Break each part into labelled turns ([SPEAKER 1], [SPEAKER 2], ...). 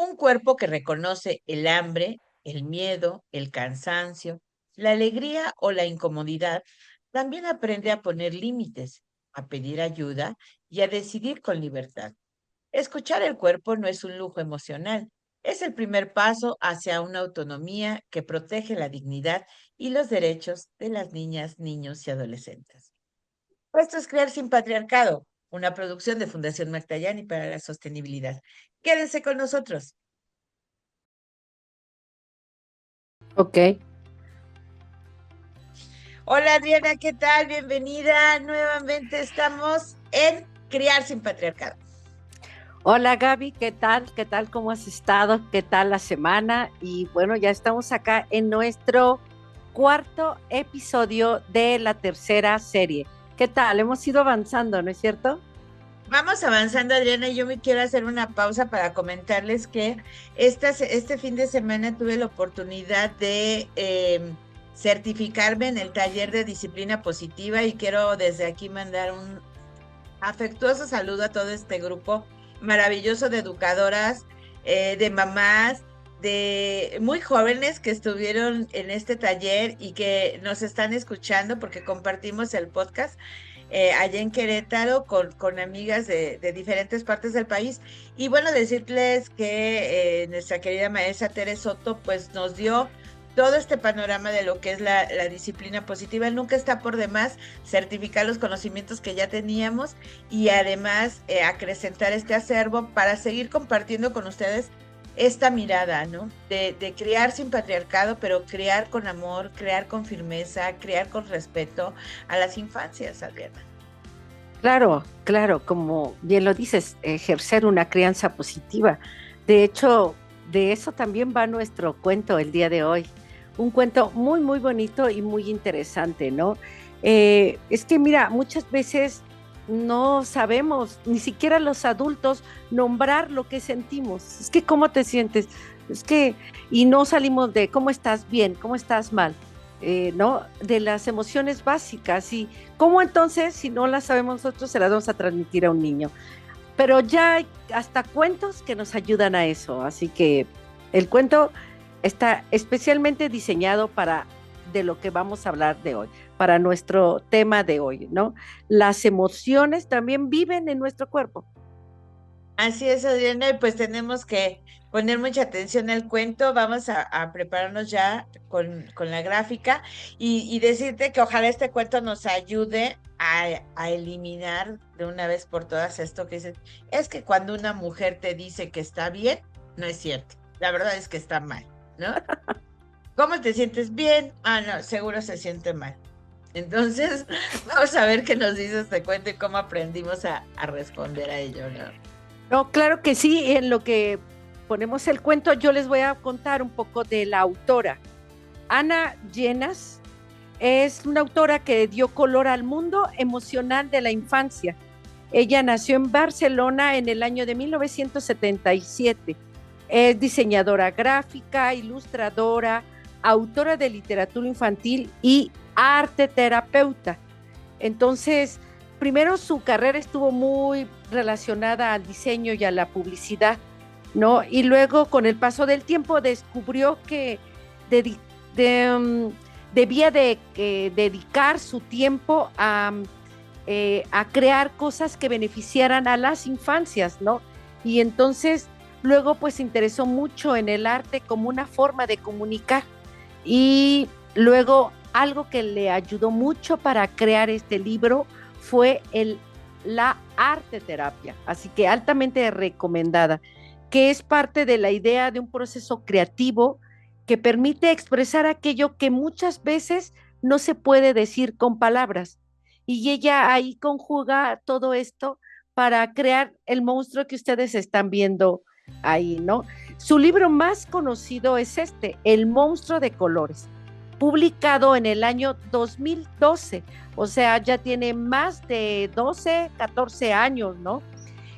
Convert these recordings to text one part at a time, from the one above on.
[SPEAKER 1] Un cuerpo que reconoce el hambre, el miedo, el cansancio, la alegría o la incomodidad, también aprende a poner límites, a pedir ayuda y a decidir con libertad. Escuchar el cuerpo no es un lujo emocional, es el primer paso hacia una autonomía que protege la dignidad y los derechos de las niñas, niños y adolescentes. Esto es Crear sin Patriarcado, una producción de Fundación Magdalani para la Sostenibilidad. Quédense con nosotros.
[SPEAKER 2] Ok.
[SPEAKER 1] Hola Adriana, ¿qué tal? Bienvenida. Nuevamente estamos en Criar sin Patriarcado.
[SPEAKER 2] Hola Gaby, ¿qué tal? ¿Qué tal? ¿Cómo has estado? ¿Qué tal la semana? Y bueno, ya estamos acá en nuestro cuarto episodio de la tercera serie. ¿Qué tal? Hemos ido avanzando, ¿no es cierto?
[SPEAKER 1] Vamos avanzando, Adriana, y yo me quiero hacer una pausa para comentarles que este fin de semana tuve la oportunidad de certificarme en el taller de disciplina positiva y quiero desde aquí mandar un afectuoso saludo a todo este grupo maravilloso de educadoras, de mamás, de muy jóvenes que estuvieron en este taller y que nos están escuchando porque compartimos el podcast allá en Querétaro con amigas de diferentes partes del país. Y bueno, decirles que nuestra querida maestra Tere Soto pues nos dio todo este panorama de lo que es la disciplina positiva. Nunca está por demás certificar los conocimientos que ya teníamos y además acrecentar este acervo para seguir compartiendo con ustedes esta mirada, ¿no? De criar sin patriarcado, pero criar con amor, criar con firmeza, criar con respeto a las infancias, Adriana.
[SPEAKER 2] Claro, claro, como bien lo dices, ejercer una crianza positiva. De hecho, de eso también va nuestro cuento el día de hoy. Un cuento muy, muy bonito y muy interesante, ¿no? Es que mira, muchas veces no sabemos, ni siquiera los adultos, nombrar lo que sentimos. Es que, ¿cómo te sientes? Es que, y no salimos de cómo estás bien, cómo estás mal, ¿no? De las emociones básicas. Y cómo entonces, si no las sabemos nosotros, se las vamos a transmitir a un niño. Pero ya hay hasta cuentos que nos ayudan a eso. Así que el cuento está especialmente diseñado para de lo que vamos a hablar de hoy, para nuestro tema de hoy, ¿no? Las emociones también viven en nuestro cuerpo.
[SPEAKER 1] Así es, Adriana, y pues tenemos que poner mucha atención al cuento. Vamos a prepararnos ya con la gráfica y decirte que ojalá este cuento nos ayude a eliminar de una vez por todas esto que dices, es que cuando una mujer te dice que está bien, no es cierto. La verdad es que está mal, ¿no? ¿Cómo te sientes bien? Ah, no, seguro se siente mal. Entonces, vamos a ver qué nos dice este cuento y cómo aprendimos a responder a ello, ¿no?
[SPEAKER 2] No, claro que sí, en lo que ponemos el cuento, yo les voy a contar un poco de la autora. Ana Llenas es una autora que dio color al mundo emocional de la infancia. Ella nació en Barcelona en el año de 1977. Es diseñadora gráfica, ilustradora, autora de literatura infantil y arte terapeuta. Entonces, primero su carrera estuvo muy relacionada al diseño y a la publicidad, ¿no? Y luego, con el paso del tiempo, descubrió que de, de, um, debía de dedicar su tiempo a crear cosas que beneficiaran a las infancias, ¿no? Y entonces luego pues se interesó mucho en el arte como una forma de comunicar y luego algo que le ayudó mucho para crear este libro fue la arte terapia, así que altamente recomendada, que es parte de la idea de un proceso creativo que permite expresar aquello que muchas veces no se puede decir con palabras. Y ella ahí conjuga todo esto para crear el monstruo que ustedes están viendo ahí, ¿no? Su libro más conocido es este, El monstruo de colores, publicado en el año 2012, o sea, ya tiene más de 12, 14 años, ¿no?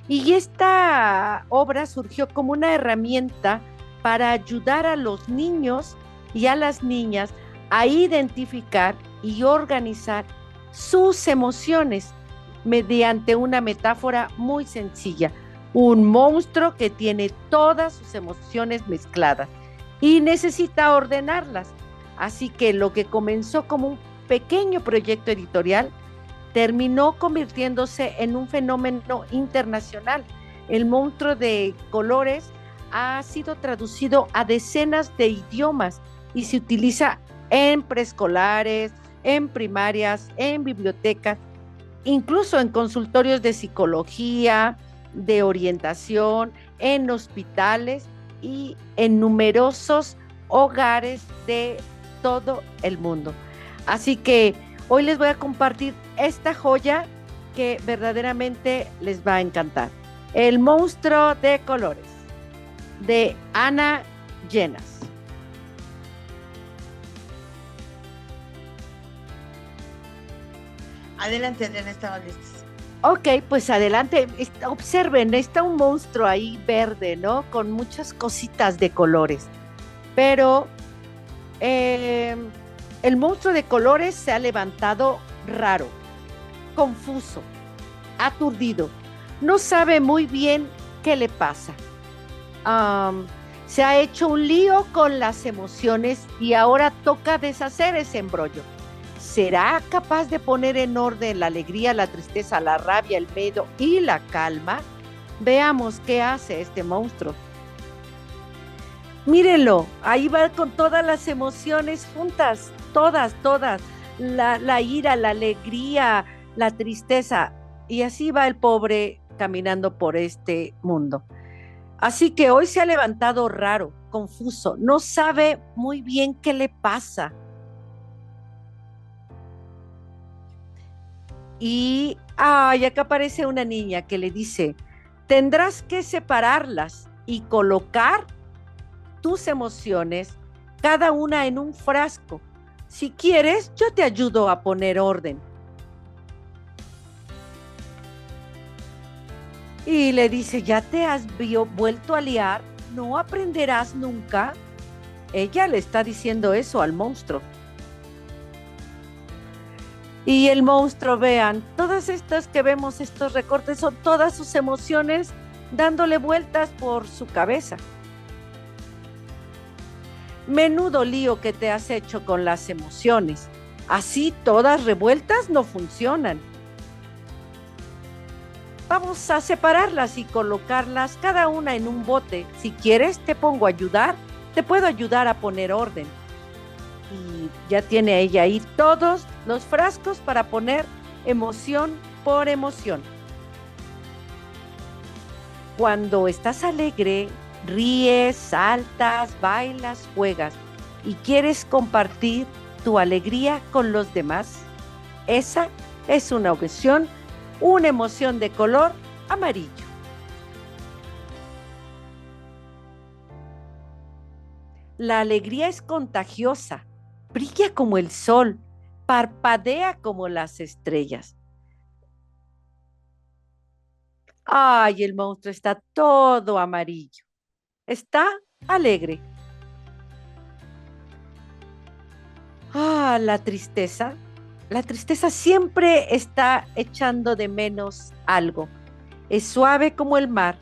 [SPEAKER 2] Y esta obra surgió como una herramienta para ayudar a los niños y a las niñas a identificar y organizar sus emociones mediante una metáfora muy sencilla. un monstruo que tiene todas sus emociones mezcladas y necesita ordenarlas. Así que lo que comenzó como un pequeño proyecto editorial terminó convirtiéndose en un fenómeno internacional. El monstruo de colores ha sido traducido a decenas de idiomas y se utiliza en preescolares, en primarias, en bibliotecas, incluso en consultorios de psicología, de orientación, en hospitales y en numerosos hogares de todo el mundo. Así que hoy les voy a compartir esta joya que verdaderamente les va a encantar. El monstruo de colores, de Ana Llenas.
[SPEAKER 1] Adelante, Adriana, estamos listos.
[SPEAKER 2] Ok, pues adelante. Observen, está un monstruo ahí verde, ¿no? Con muchas cositas de colores. Pero el monstruo de colores se ha levantado raro, confuso, aturdido. No sabe muy bien qué le pasa. Se ha hecho un lío con las emociones y ahora toca deshacer ese embrollo. ¿Será capaz de poner en orden la alegría, la tristeza, la rabia, el miedo y la calma? Veamos qué hace este monstruo. Mírenlo, ahí va con todas las emociones juntas, todas. La ira, la alegría, la tristeza. Y así va el pobre caminando por este mundo. Así que hoy se ha levantado raro, confuso, no sabe muy bien qué le pasa. Y acá aparece una niña que le dice, tendrás que separarlas y colocar tus emociones, cada una en un frasco. Si quieres, yo te ayudo a poner orden. Y le dice, ¿ya te has vuelto a liar? ¿No aprenderás nunca? Ella le está diciendo eso al monstruo. Y el monstruo, vean, todas estas que vemos, estos recortes, son todas sus emociones dándole vueltas por su cabeza. Menudo lío que te has hecho con las emociones. Así todas revueltas no funcionan. Vamos a separarlas y colocarlas cada una en un bote. Si quieres, te puedo ayudar a poner orden. Y ya tiene ella ahí todos los frascos para poner emoción por emoción. Cuando estás alegre, ríes, saltas, bailas, juegas y quieres compartir tu alegría con los demás, esa es una emoción de color amarillo. La alegría es contagiosa, brilla como el sol, parpadea como las estrellas. Ay, el monstruo está todo amarillo. Está alegre. La tristeza. La tristeza siempre está echando de menos algo. Es suave como el mar,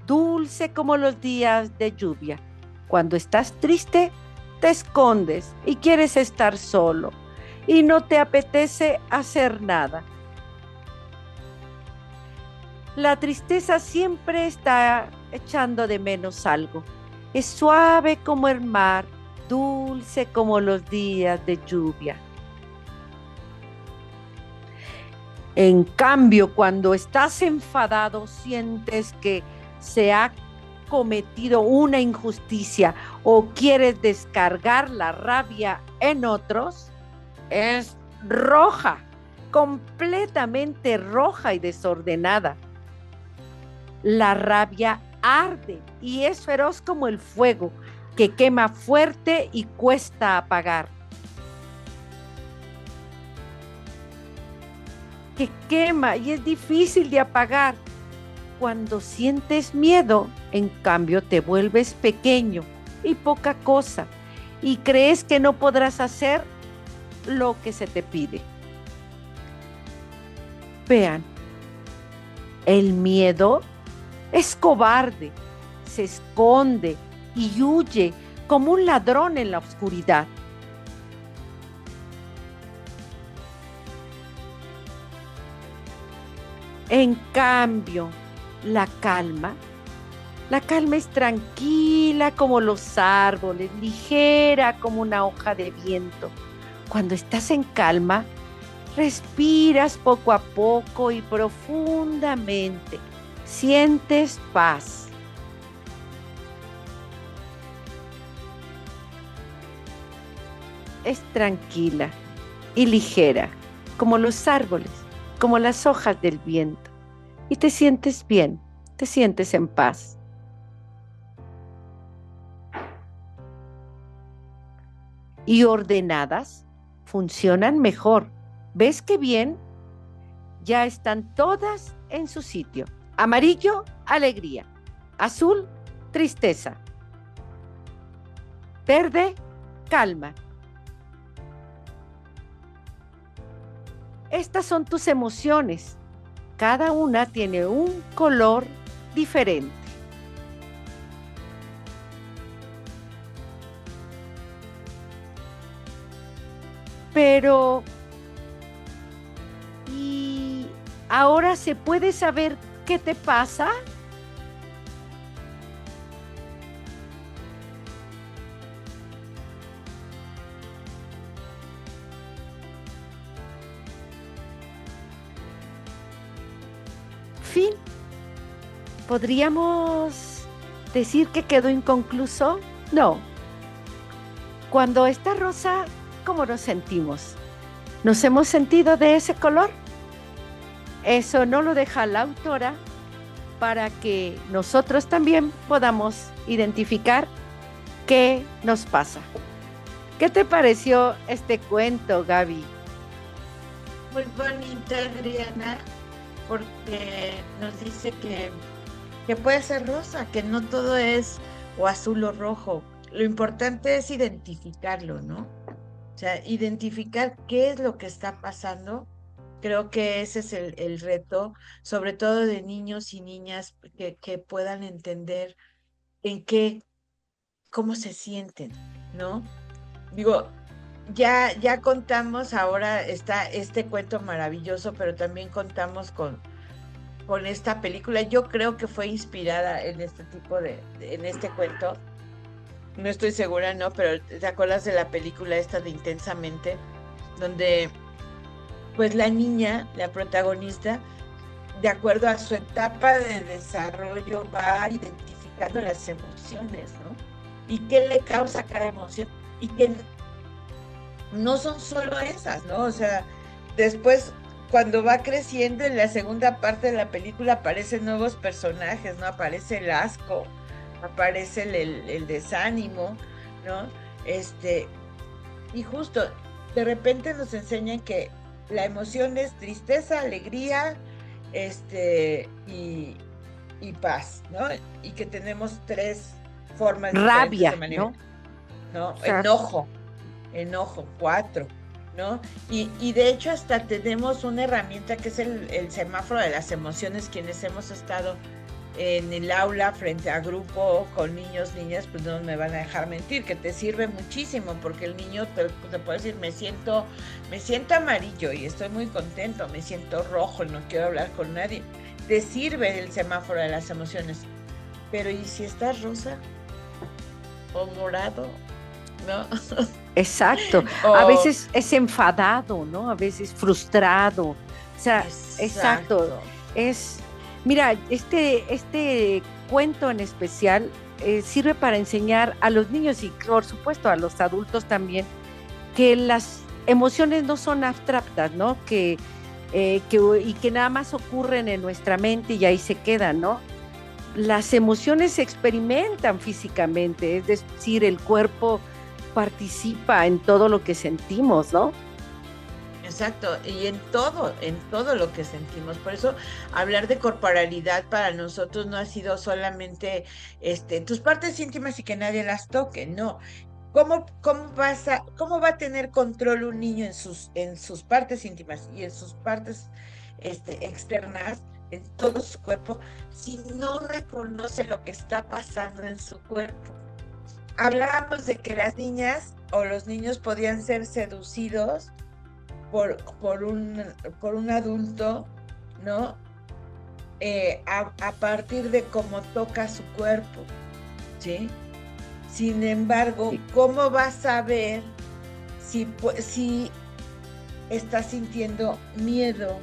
[SPEAKER 2] dulce como los días de lluvia. Cuando estás triste, te escondes y quieres estar solo y no te apetece hacer nada. La tristeza siempre está echando de menos algo. Es suave como el mar, dulce como los días de lluvia. En cambio, cuando estás enfadado, sientes que se ha cometido una injusticia o quieres descargar la rabia en otros, es roja, completamente roja y desordenada. La rabia arde y es feroz como el fuego que quema fuerte y cuesta apagar. Que quema y es difícil de apagar. Cuando sientes miedo, en cambio, te vuelves pequeño y poca cosa y crees que no podrás hacer lo que se te pide. Vean, el miedo Es cobarde, se esconde y huye como un ladrón en la oscuridad. En cambio, la calma, la calma es tranquila como los árboles, ligera como una hoja de viento. Cuando estás en calma, respiras poco a poco y profundamente. Sientes paz. Es tranquila y ligera como los árboles, como las hojas del viento. Y te sientes bien, te sientes en paz. Y ordenadas funcionan mejor. ¿Ves qué bien? Ya están todas en su sitio. Amarillo, alegría. Azul, tristeza. Verde, calma. Estas son tus emociones. Cada una tiene un color diferente. Pero, ¿y ahora se puede saber qué te pasa? Fin. ¿Podríamos decir que quedó inconcluso? No. Cuando está rosa, ¿cómo nos sentimos? ¿Nos hemos sentido de ese color? Eso no lo deja la autora para que nosotros también podamos identificar qué nos pasa. ¿Qué te pareció este cuento, Gaby?
[SPEAKER 1] Muy bonita, Adriana, porque nos dice que puede ser rosa, que no todo es o azul o rojo. Lo importante es identificarlo, ¿no? O sea, identificar qué es lo que está pasando. Creo que ese es el reto, sobre todo de niños y niñas que puedan entender en qué, cómo se sienten, ¿no? Digo, ya contamos, ahora está este cuento maravilloso, pero también contamos con esta película. Yo creo que fue inspirada en este tipo en este cuento. No estoy segura, ¿no? Pero ¿te acuerdas de la película esta de Intensamente? Donde, pues la niña, la protagonista, de acuerdo a su etapa de desarrollo, va identificando las emociones, ¿no? Y qué le causa cada emoción. Y que no son solo esas, ¿no? O sea, después, cuando va creciendo en la segunda parte de la película, aparecen nuevos personajes, ¿no? Aparece el asco, aparece el desánimo, ¿no? Este, y justo, de repente nos enseñan que la emoción es tristeza, alegría, y paz, ¿no? Y que tenemos tres formas diferentes de
[SPEAKER 2] Rabia,
[SPEAKER 1] manejar,
[SPEAKER 2] ¿no?
[SPEAKER 1] ¿no?
[SPEAKER 2] O sea,
[SPEAKER 1] Enojo, cuatro, ¿no? Y de hecho hasta tenemos una herramienta que es el semáforo de las emociones. Quienes hemos estado en el aula frente a grupo con niños, niñas, pues no me van a dejar mentir, que te sirve muchísimo, porque el niño te puede decir, me siento amarillo y estoy muy contento, me siento rojo y no quiero hablar con nadie. Te sirve el semáforo de las emociones. Pero ¿y si estás rosa o morado? ¿No?
[SPEAKER 2] exacto. A
[SPEAKER 1] O
[SPEAKER 2] veces es enfadado, ¿no? A veces frustrado. O sea, exacto.
[SPEAKER 1] exacto.
[SPEAKER 2] Es, mira, este cuento en especial sirve para enseñar a los niños y por supuesto a los adultos también que las emociones no son abstractas, ¿no? Y que nada más ocurren en nuestra mente y ahí se quedan, ¿no? Las emociones se experimentan físicamente, es decir, el cuerpo participa en todo lo que sentimos, ¿no?
[SPEAKER 1] Exacto, y en todo lo que sentimos. Por eso hablar de corporalidad para nosotros no ha sido solamente tus partes íntimas y que nadie las toque, no. ¿Cómo va a tener control un niño en sus partes íntimas y en sus partes externas en todo su cuerpo si no reconoce lo que está pasando en su cuerpo. Hablábamos de que las niñas o los niños podían ser seducidos por un adulto, ¿no? A partir de cómo toca su cuerpo, ¿sí? Sin embargo, ¿cómo vas a ver si estás sintiendo miedo,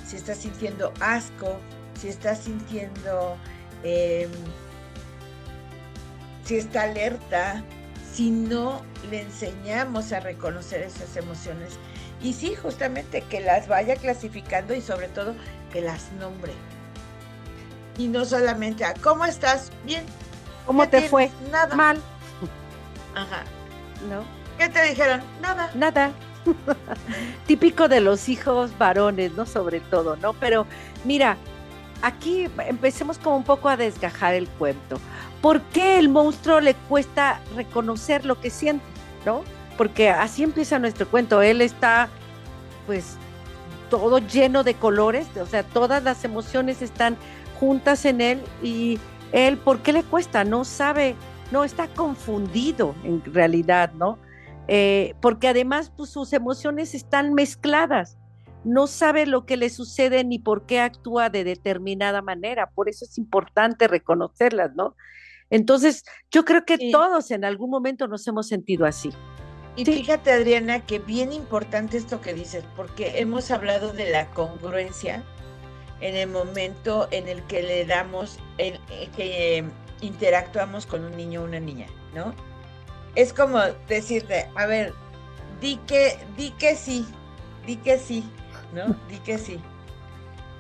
[SPEAKER 1] si estás sintiendo asco, si estás sintiendo, si está alerta, si no le enseñamos a reconocer esas emociones? Y sí, justamente que las vaya clasificando y sobre todo que las nombre. Y no solamente a ¿cómo estás? Bien.
[SPEAKER 2] ¿Cómo te fue?
[SPEAKER 1] Nada.
[SPEAKER 2] Mal.
[SPEAKER 1] Ajá.
[SPEAKER 2] ¿No?
[SPEAKER 1] ¿Qué te dijeron? Nada.
[SPEAKER 2] Nada. Típico de los hijos varones, ¿no? Sobre todo, ¿no? Pero mira, aquí empecemos como un poco a desgajar el cuento. ¿Por qué el monstruo le cuesta reconocer lo que siente, ¿no? Porque así empieza nuestro cuento. Él está, pues, todo lleno de colores, o sea, todas las emociones están juntas en él y él, ¿por qué le cuesta? No sabe, no, está confundido en realidad, ¿no? Porque además pues, sus emociones están mezcladas, no sabe lo que le sucede ni por qué actúa de determinada manera, por eso es importante reconocerlas, ¿no? Entonces, yo creo que todos en algún momento nos hemos sentido así.
[SPEAKER 1] Y fíjate, Adriana, que bien importante esto que dices, porque hemos hablado de la congruencia en el momento en el que le damos, que interactuamos con un niño o una niña, ¿no? Es como decirte, a ver, di que sí, ¿no? Di que sí.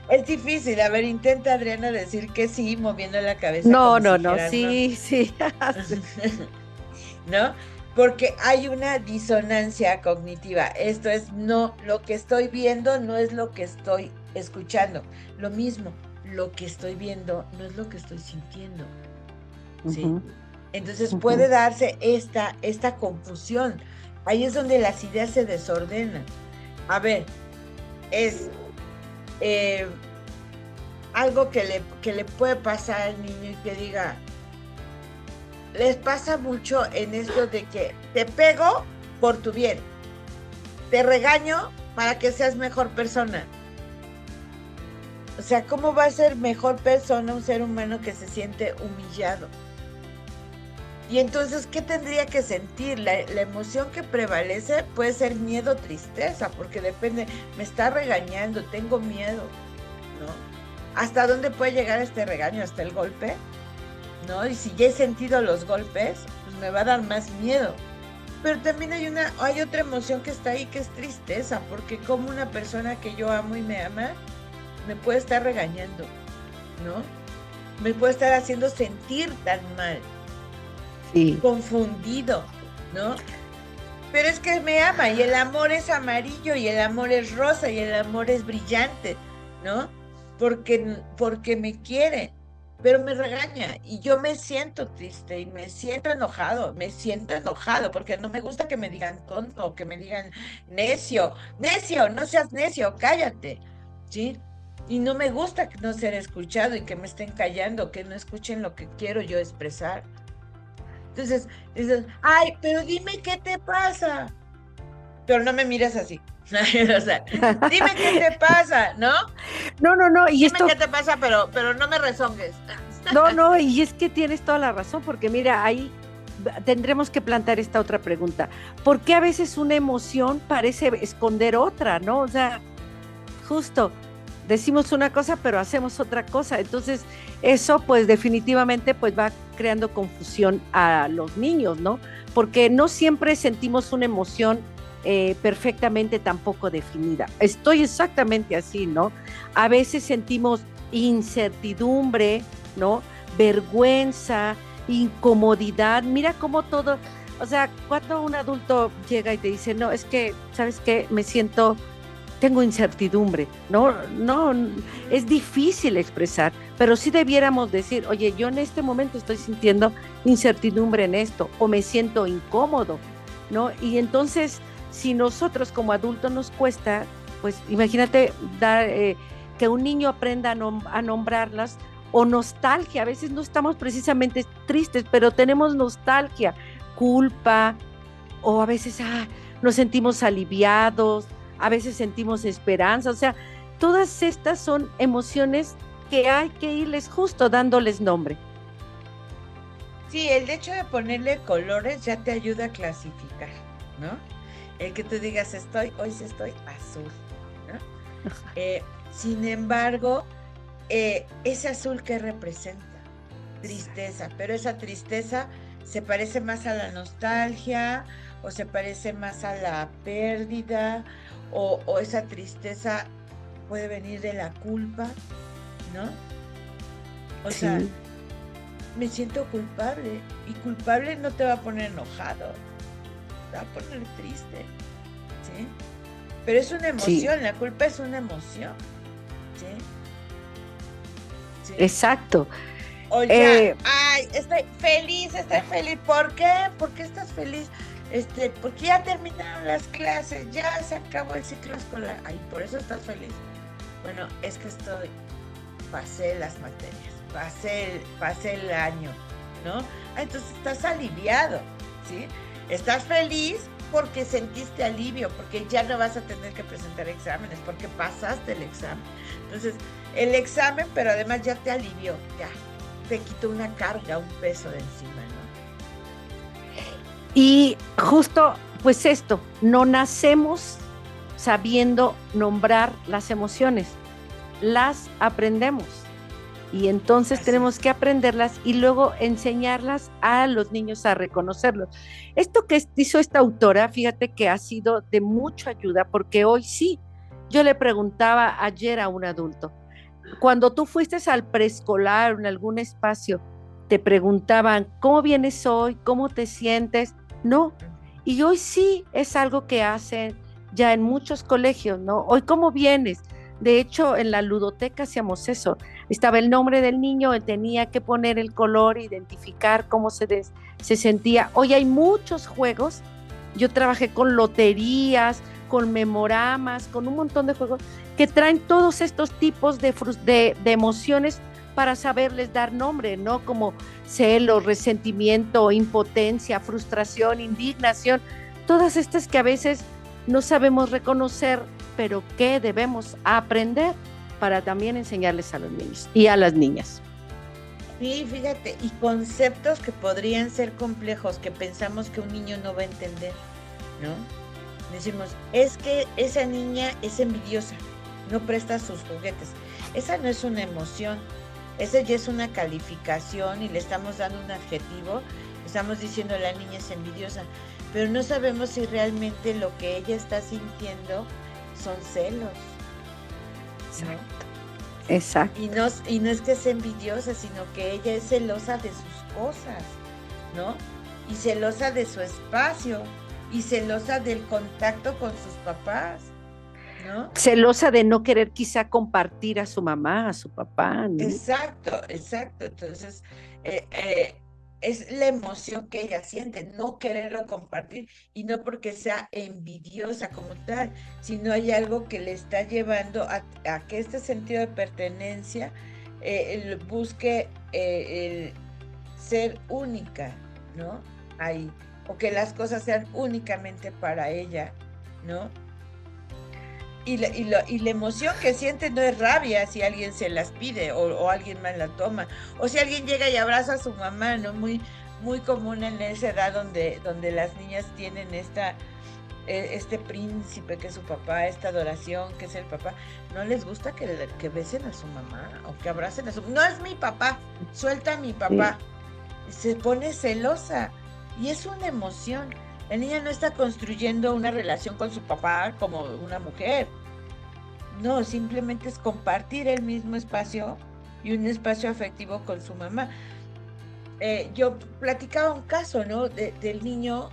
[SPEAKER 1] Es difícil, a ver, intenta, Adriana, decir que sí, moviendo la cabeza.
[SPEAKER 2] No, sí, sí.
[SPEAKER 1] ¿No? Porque hay una disonancia cognitiva. Esto es, no, lo que estoy viendo no es lo que estoy escuchando. Lo mismo, lo que estoy viendo no es lo que estoy sintiendo. ¿Sí? Entonces puede darse esta confusión. Ahí es donde las ideas se desordenan. A ver, es algo que le puede pasar al niño y que diga, les pasa mucho en esto de que te pego por tu bien, te regaño para que seas mejor persona. O sea, ¿cómo va a ser mejor persona un ser humano que se siente humillado? Y entonces, ¿qué tendría que sentir? La emoción que prevalece puede ser miedo o tristeza, porque depende, me está regañando, tengo miedo, ¿no? ¿Hasta dónde puede llegar este regaño? ¿Hasta el golpe? ¿No? Y si ya he sentido los golpes, pues me va a dar más miedo. Pero también hay otra emoción que está ahí, que es tristeza, porque como una persona que yo amo y me ama, me puede estar regañando, ¿no? Me puede estar haciendo sentir tan mal. Sí. Confundido, ¿no? Pero es que me ama y el amor es amarillo y el amor es rosa y el amor es brillante, ¿no? Porque me quiere, pero me regaña y yo me siento triste y me siento enojado porque no me gusta que me digan tonto, que me digan necio, no seas necio, cállate, ¿sí? Y no me gusta no ser escuchado y que me estén callando, que no escuchen lo que quiero yo expresar. Entonces, dices, ay, pero dime qué te pasa. Pero no me mires así. O sea, dime qué te pasa, ¿no?
[SPEAKER 2] No. Y
[SPEAKER 1] dime qué te pasa, pero no me rezongues.
[SPEAKER 2] No, y es que tienes toda la razón, porque mira, ahí tendremos que plantear esta otra pregunta. ¿Por qué a veces una emoción parece esconder otra, no? O sea, justo decimos una cosa, pero hacemos otra cosa. Entonces, eso pues definitivamente pues va creando confusión a los niños, ¿no? Porque no siempre sentimos una emoción perfectamente tampoco definida. Estoy exactamente así, ¿no? A veces sentimos incertidumbre, ¿no? Vergüenza, incomodidad. Mira cómo todo, o sea, cuando un adulto llega y te dice, no, es que, ¿sabes qué? Tengo incertidumbre, no, es difícil expresar, pero sí debiéramos decir, oye, yo en este momento estoy sintiendo incertidumbre en esto, o me siento incómodo, ¿no? Y entonces, si nosotros como adultos nos cuesta, pues imagínate que un niño aprenda a nombrarlas, o nostalgia. A veces no estamos precisamente tristes, pero tenemos nostalgia, culpa, o a veces nos sentimos aliviados, a veces sentimos esperanza. O sea, todas estas son emociones que hay que irles justo dándoles nombre.
[SPEAKER 1] Sí, el hecho de ponerle colores ya te ayuda a clasificar, ¿no? El que tú digas, hoy sí estoy azul, ¿no? Sin embargo, ese azul, ¿qué representa? Tristeza, pero esa tristeza se parece más a la nostalgia, o se parece más a la pérdida, o esa tristeza puede venir de la culpa, ¿no? O sea, me siento culpable, y culpable no te va a poner enojado, te va a poner triste, ¿sí? Pero es una emoción, la culpa es una emoción, ¿sí?
[SPEAKER 2] ¿Sí? Exacto.
[SPEAKER 1] Oye, estoy feliz. ¿Por qué? ¿Por qué estás feliz? Porque ya terminaron las clases, ya se acabó el ciclo escolar. Ay, por eso estás feliz. Bueno, es que pasé las materias, pasé el año, ¿no? Entonces estás aliviado, ¿sí? Estás feliz porque sentiste alivio, porque ya no vas a tener que presentar exámenes, porque pasaste el examen. Entonces, el examen, pero además ya te alivió, ya te quitó una carga, un peso de encima, ¿no?
[SPEAKER 2] Y justo, pues esto, no nacemos sabiendo nombrar las emociones, las aprendemos. Y entonces tenemos que aprenderlas y luego enseñarlas a los niños a reconocerlos. Esto que hizo esta autora, fíjate que ha sido de mucha ayuda, porque hoy sí, yo le preguntaba ayer a un adulto, cuando tú fuiste al preescolar o en algún espacio, te preguntaban, ¿cómo vienes hoy? ¿Cómo te sientes? No. Y hoy sí es algo que hacen ya en muchos colegios, ¿no? Hoy, ¿cómo vienes? De hecho, en la ludoteca hacíamos eso. Estaba el nombre del niño, él tenía que poner el color, identificar cómo se sentía. Hoy hay muchos juegos. Yo trabajé con loterías, con memoramas, con un montón de juegos que traen todos estos tipos de emociones para saberles dar nombre, ¿no? Como celos, resentimiento, impotencia, frustración, indignación, todas estas que a veces no sabemos reconocer, pero que debemos aprender para también enseñarles a los niños y a las niñas.
[SPEAKER 1] Sí, fíjate, y conceptos que podrían ser complejos, que pensamos que un niño no va a entender, ¿no? Decimos, es que esa niña es envidiosa, no presta sus juguetes. Esa no es una emoción, esa ya es una calificación y le estamos dando un adjetivo, estamos diciendo la niña es envidiosa, pero no sabemos si realmente lo que ella está sintiendo son celos.
[SPEAKER 2] Exacto. Exacto.
[SPEAKER 1] Y no es que sea envidiosa, sino que ella es celosa de sus cosas, ¿no? Y celosa de su espacio, y celosa del contacto con sus papás, ¿no?
[SPEAKER 2] Celosa de no querer quizá compartir a su mamá, a su papá, ¿no?
[SPEAKER 1] Exacto. Entonces, es la emoción que ella siente, no quererlo compartir, y no porque sea envidiosa como tal, sino hay algo que le está llevando a que este sentido de pertenencia busque el ser única, ¿no? Ahí, o que las cosas sean únicamente para ella, ¿no? Y la emoción que siente no es rabia si alguien se las pide o alguien más la toma, o si alguien llega y abraza a su mamá, ¿no? Muy, muy común en esa edad donde las niñas tienen este príncipe que es su papá, esta adoración que es el papá. No les gusta que besen a su mamá o que abracen a su... No es mi papá, suelta a mi papá. Sí. Se pone celosa y es una emoción. La niña no está construyendo una relación con su papá como una mujer. No, simplemente es compartir el mismo espacio y un espacio afectivo con su mamá. Yo platicaba un caso, ¿no? Del niño,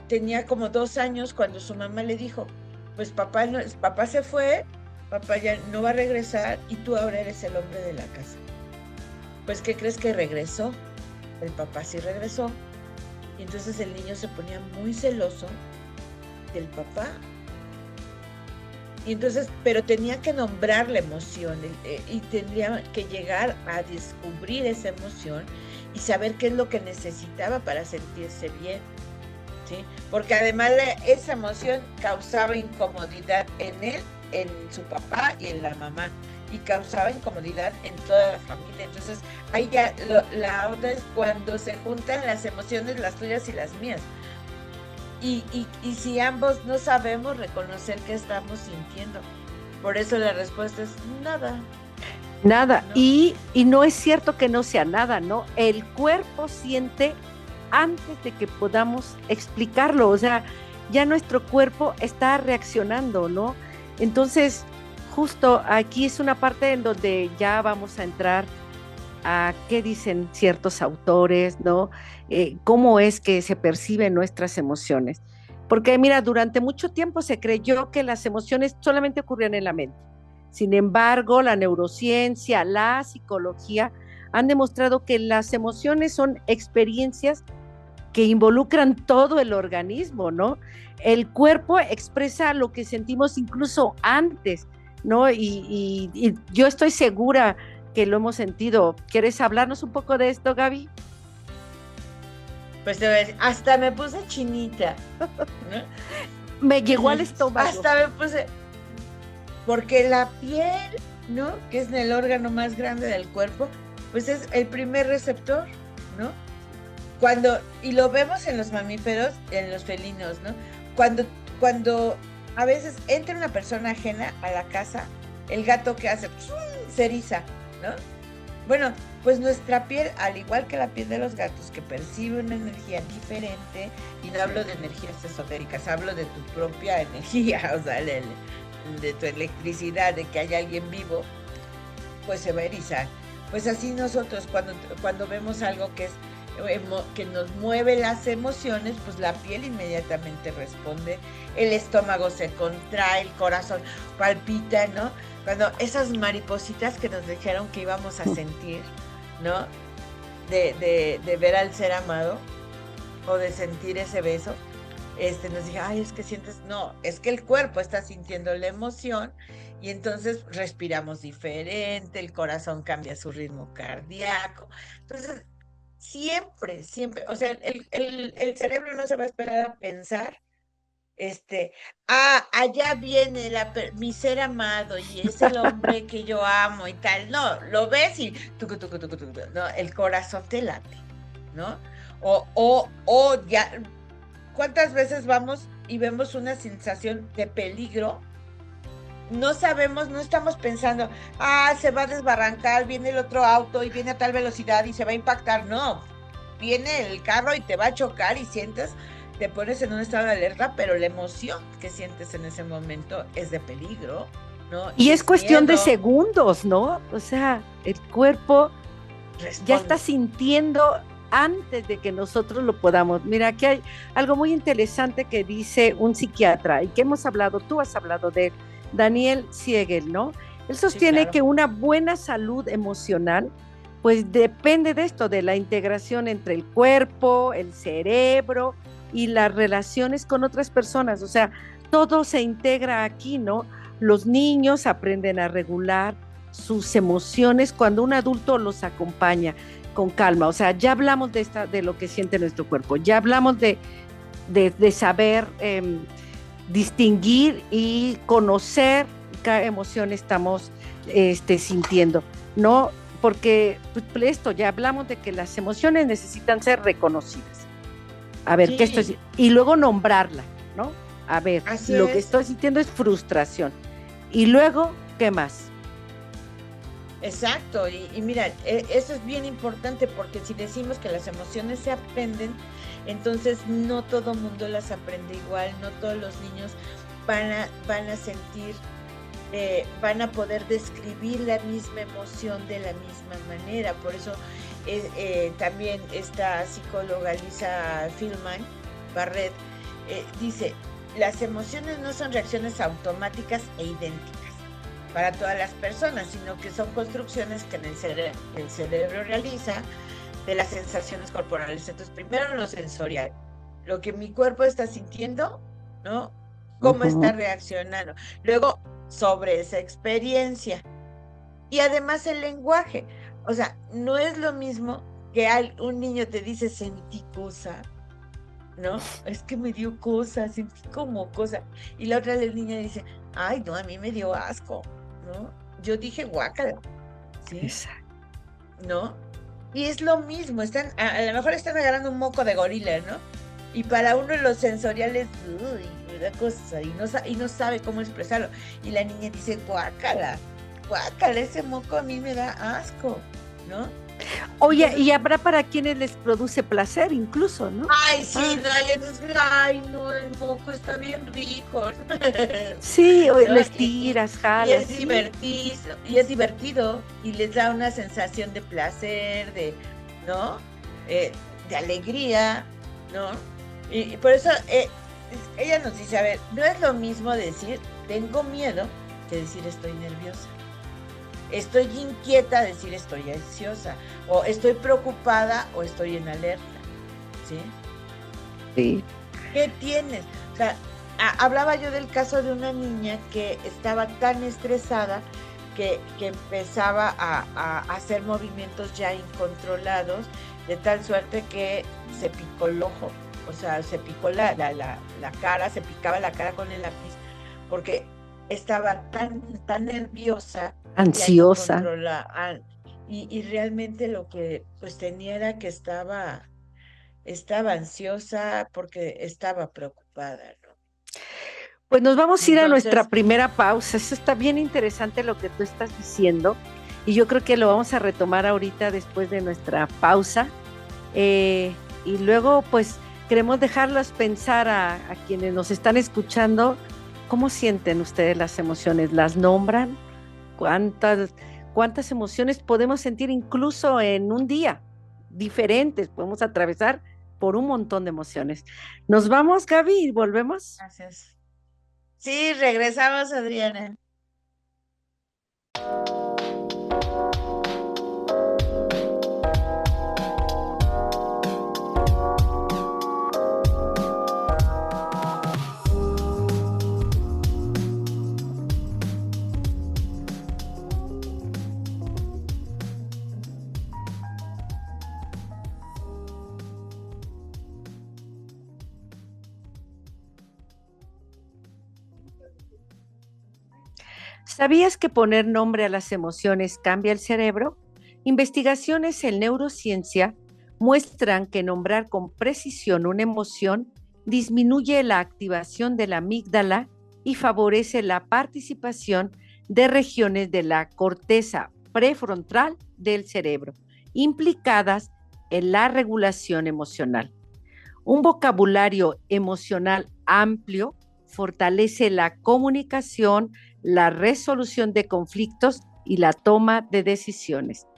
[SPEAKER 1] tenía como 2 años cuando su mamá le dijo, pues papá se fue, papá ya no va a regresar y tú ahora eres el hombre de la casa. Pues, ¿qué crees que regresó? El papá sí regresó. Y entonces el niño se ponía muy celoso del papá. Y entonces, pero tenía que nombrar la emoción y tendría que llegar a descubrir esa emoción y saber qué es lo que necesitaba para sentirse bien, ¿sí? Porque además esa emoción causaba incomodidad en él, en su papá y en la mamá, y causaba incomodidad en toda la familia. Entonces, ahí ya la onda es cuando se juntan las emociones, las tuyas y las mías. Y si ambos no sabemos reconocer qué estamos sintiendo. Por eso la respuesta es nada.
[SPEAKER 2] Nada. ¿No? Y no es cierto que no sea nada, ¿no? El cuerpo siente antes de que podamos explicarlo. O sea, ya nuestro cuerpo está reaccionando, ¿no? Entonces, justo aquí es una parte en donde ya vamos a entrar a qué dicen ciertos autores, ¿no? Cómo es que se perciben nuestras emociones. Porque mira, durante mucho tiempo se creyó que las emociones solamente ocurrían en la mente. Sin embargo, la neurociencia, la psicología han demostrado que las emociones son experiencias que involucran todo el organismo, ¿no? El cuerpo expresa lo que sentimos incluso antes, ¿no? Y yo estoy segura que lo hemos sentido. ¿Quieres hablarnos un poco de esto, Gaby?
[SPEAKER 1] Pues te voy a decir, hasta me puse chinita, ¿no?
[SPEAKER 2] Me llegó al estómago.
[SPEAKER 1] Hasta me puse, porque la piel, ¿no? Que es el órgano más grande del cuerpo, pues es el primer receptor, ¿no? Y lo vemos en los mamíferos, en los felinos, ¿no? Cuando a veces entra una persona ajena a la casa, el gato que hace, se eriza, ¿no? Bueno, pues nuestra piel, al igual que la piel de los gatos, que percibe una energía diferente, y no hablo de energías esotéricas, hablo de tu propia energía, o sea, de tu electricidad, de que hay alguien vivo, pues se va a erizar. Pues así nosotros, cuando vemos algo que nos mueve las emociones, pues la piel inmediatamente responde, el estómago se contrae, el corazón palpita, ¿no? Cuando esas maripositas que nos dijeron que íbamos a sentir, ¿no? De ver al ser amado o de sentir ese beso, nos dije, ay, es que sientes, no, es que el cuerpo está sintiendo la emoción y entonces respiramos diferente, el corazón cambia su ritmo cardíaco. Entonces, siempre, o sea, el cerebro no se va a esperar a pensar, allá viene mi ser amado y es el hombre que yo amo y tal. No, lo ves y no, el corazón te late, ¿no? O ya, ¿cuántas veces vamos y vemos una sensación de peligro? No sabemos, no estamos pensando, se va a desbarrancar, viene el otro auto y viene a tal velocidad y se va a impactar. No, viene el carro y te va a chocar y te pones en un estado de alerta, pero la emoción que sientes en ese momento es de peligro, ¿no?
[SPEAKER 2] Y es cuestión de segundos, ¿no? O sea, el cuerpo responde. Ya está sintiendo antes de que nosotros lo podamos. Mira, aquí hay algo muy interesante que dice un psiquiatra y que tú has hablado de él, Daniel Siegel, ¿no? Él sostiene sí, claro, que una buena salud emocional pues depende de esto, de la integración entre el cuerpo, el cerebro y las relaciones con otras personas. O sea, todo se integra aquí, ¿no? Los niños aprenden a regular sus emociones cuando un adulto los acompaña con calma. O sea, ya hablamos de lo que siente nuestro cuerpo, ya hablamos de saber distinguir y conocer qué emoción estamos sintiendo, ¿no? Porque pues, esto, ya hablamos de que las emociones necesitan ser reconocidas. A ver, sí, ¿qué estoy sintiendo? Y luego nombrarla, ¿no? A ver, así lo que estoy sintiendo es frustración. Y luego, ¿qué más?
[SPEAKER 1] Exacto, y mira, eso es bien importante porque si decimos que las emociones se aprenden, entonces no todo mundo las aprende igual, no todos los niños van a sentir, van a poder describir la misma emoción de la misma manera. Por eso también esta psicóloga Lisa Feldman Barrett dice, las emociones no son reacciones automáticas e idénticas para todas las personas, sino que son construcciones que el cerebro realiza de las sensaciones corporales. Entonces, primero lo sensorial, lo que mi cuerpo está sintiendo, ¿no? Cómo está reaccionando. Luego, sobre esa experiencia. Y además el lenguaje, o sea, no es lo mismo que un niño te dice sentí cosa, ¿no? Es que me dio cosa, sentí como cosa. Y la otra niña dice, ay, no, a mí me dio asco, ¿no? Yo dije guácala, ¿sí?
[SPEAKER 2] Exacto.
[SPEAKER 1] ¿No? Y es lo mismo, a lo mejor están agarrando un moco de gorila, ¿no? Y para uno los sensoriales, uy, me da cosa, y no sabe cómo expresarlo. Y la niña dice, guácala, guácala, ese moco a mí me da asco, ¿no?
[SPEAKER 2] Oye,
[SPEAKER 1] Entonces,
[SPEAKER 2] y habrá para quienes les produce placer incluso, ¿no?
[SPEAKER 1] ay, sí, ay, no, el moco está bien rico.
[SPEAKER 2] Sí, o
[SPEAKER 1] ¿No?
[SPEAKER 2] lo estiras, jalas, sí.
[SPEAKER 1] Y es divertido, y les da una sensación de placer, ¿no? De alegría, ¿no? Y por eso ella nos dice, a ver, no es lo mismo decir tengo miedo que decir estoy nerviosa. Estoy inquieta, decir estoy ansiosa, o estoy preocupada o estoy en alerta, ¿sí?
[SPEAKER 2] Sí.
[SPEAKER 1] ¿Qué tienes? O sea, hablaba yo del caso de una niña que estaba tan estresada que empezaba a hacer movimientos ya incontrolados, de tal suerte que se picó el ojo, o sea, se picó la cara, se picaba la cara con el lápiz, porque estaba tan nerviosa, ya
[SPEAKER 2] Ansiosa.
[SPEAKER 1] incontrolada, y realmente lo que pues tenía era que estaba ansiosa porque estaba preocupada, ¿no?
[SPEAKER 2] Pues nos vamos a ir a nuestra
[SPEAKER 1] Entonces,
[SPEAKER 2] primera pausa. Eso está bien interesante lo que tú estás diciendo y yo creo que lo vamos a retomar ahorita después de nuestra pausa. Y luego, pues, queremos dejarlas pensar a quienes nos están escuchando. ¿Cómo sienten ustedes las emociones? ¿Las nombran? ¿Cuántas emociones podemos sentir incluso en un día? Diferentes, podemos atravesar por un montón de emociones. Nos vamos, Gaby, y volvemos.
[SPEAKER 1] gracias. Sí, regresamos, Adriana.
[SPEAKER 2] ¿Sabías que poner nombre a las emociones cambia el cerebro? Investigaciones en neurociencia muestran que nombrar con precisión una emoción disminuye la activación de la amígdala y favorece la participación de regiones de la corteza prefrontal del cerebro, implicadas en la regulación emocional. Un vocabulario emocional amplio fortalece la comunicación, la resolución de conflictos y la toma de decisiones.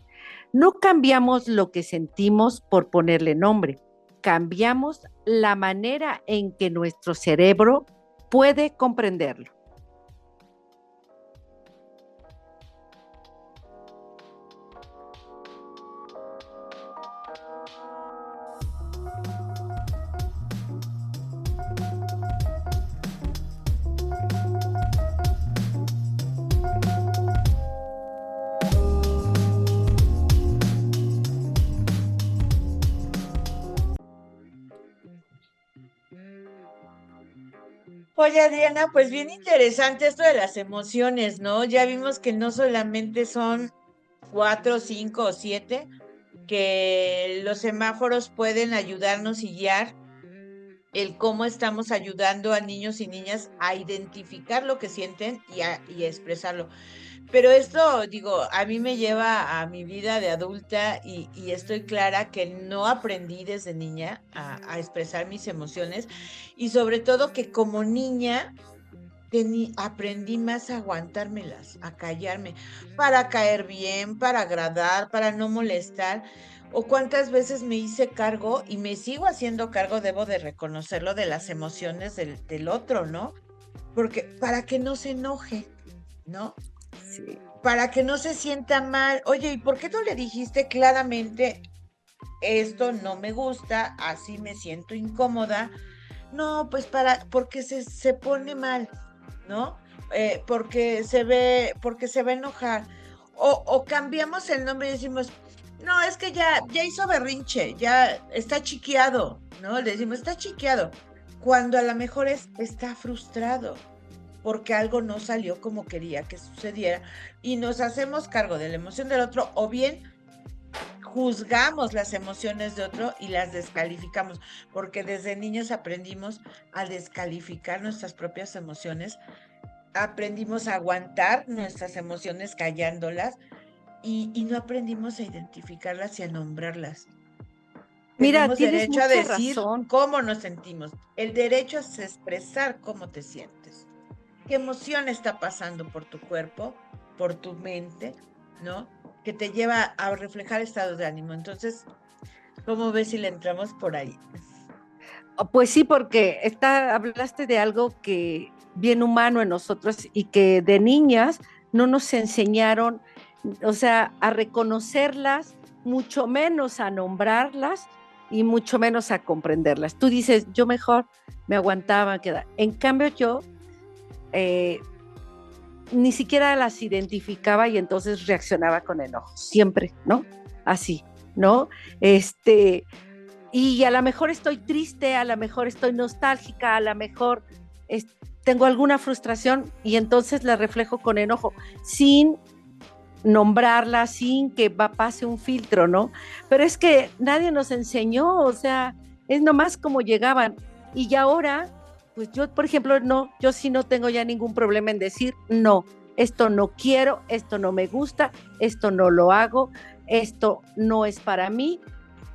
[SPEAKER 2] No cambiamos lo que sentimos por ponerle nombre, cambiamos la manera en que nuestro cerebro puede comprenderlo.
[SPEAKER 1] Oye, Adriana, pues bien interesante esto de las emociones, ¿no? Ya vimos que no solamente son 4, 5 o 7, que los semáforos pueden ayudarnos y guiar el cómo estamos ayudando a niños y niñas a identificar lo que sienten y a expresarlo. Pero esto, digo, a mí me lleva a mi vida de adulta y estoy clara que no aprendí desde niña a expresar mis emociones, y sobre todo que como niña aprendí más a aguantármelas, a callarme, para caer bien, para agradar, para no molestar. O cuántas veces me hice cargo y me sigo haciendo cargo, debo de reconocerlo, de las emociones del otro, ¿no? Porque para que no se enoje, ¿no?
[SPEAKER 2] Sí.
[SPEAKER 1] Para que no se sienta mal. Oye, ¿y por qué no le dijiste claramente esto no me gusta, así me siento incómoda? No, pues porque se pone mal, ¿no? porque se va a enojar. O cambiamos el nombre y decimos, no, es que ya hizo berrinche, ya está chiqueado, ¿no? Le decimos, está chiqueado, cuando a lo mejor está frustrado porque algo no salió como quería que sucediera, y nos hacemos cargo de la emoción del otro, o bien juzgamos las emociones de otro y las descalificamos, porque desde niños aprendimos a descalificar nuestras propias emociones, aprendimos a aguantar nuestras emociones callándolas, y no aprendimos a identificarlas y a nombrarlas.
[SPEAKER 2] Mira,
[SPEAKER 1] Tenemos
[SPEAKER 2] tienes
[SPEAKER 1] derecho a
[SPEAKER 2] mucha
[SPEAKER 1] decir
[SPEAKER 2] razón.
[SPEAKER 1] cómo nos sentimos. El derecho es expresar cómo te sientes. ¿Qué emoción está pasando por tu cuerpo, por tu mente, ¿no? Que te lleva a reflejar estados de ánimo. Entonces, ¿cómo ves si le entramos por ahí?
[SPEAKER 2] Pues sí, porque hablaste de algo que bien humano en nosotros y que de niñas no nos enseñaron, o sea, a reconocerlas, mucho menos a nombrarlas y mucho menos a comprenderlas. Tú dices, yo mejor me aguantaba, en cambio yo ni siquiera las identificaba y entonces reaccionaba con enojo, siempre, ¿no? Así, ¿no? Y a lo mejor estoy triste, a lo mejor estoy nostálgica, a lo mejor tengo alguna frustración y entonces la reflejo con enojo, sin nombrarla, sin que pase un filtro, ¿no? Pero es que nadie nos enseñó, o sea, es nomás como llegaban. Y ahora, pues yo, por ejemplo, no, yo sí no tengo ya ningún problema en decir, no, esto no quiero, esto no me gusta, esto no lo hago, esto no es para mí.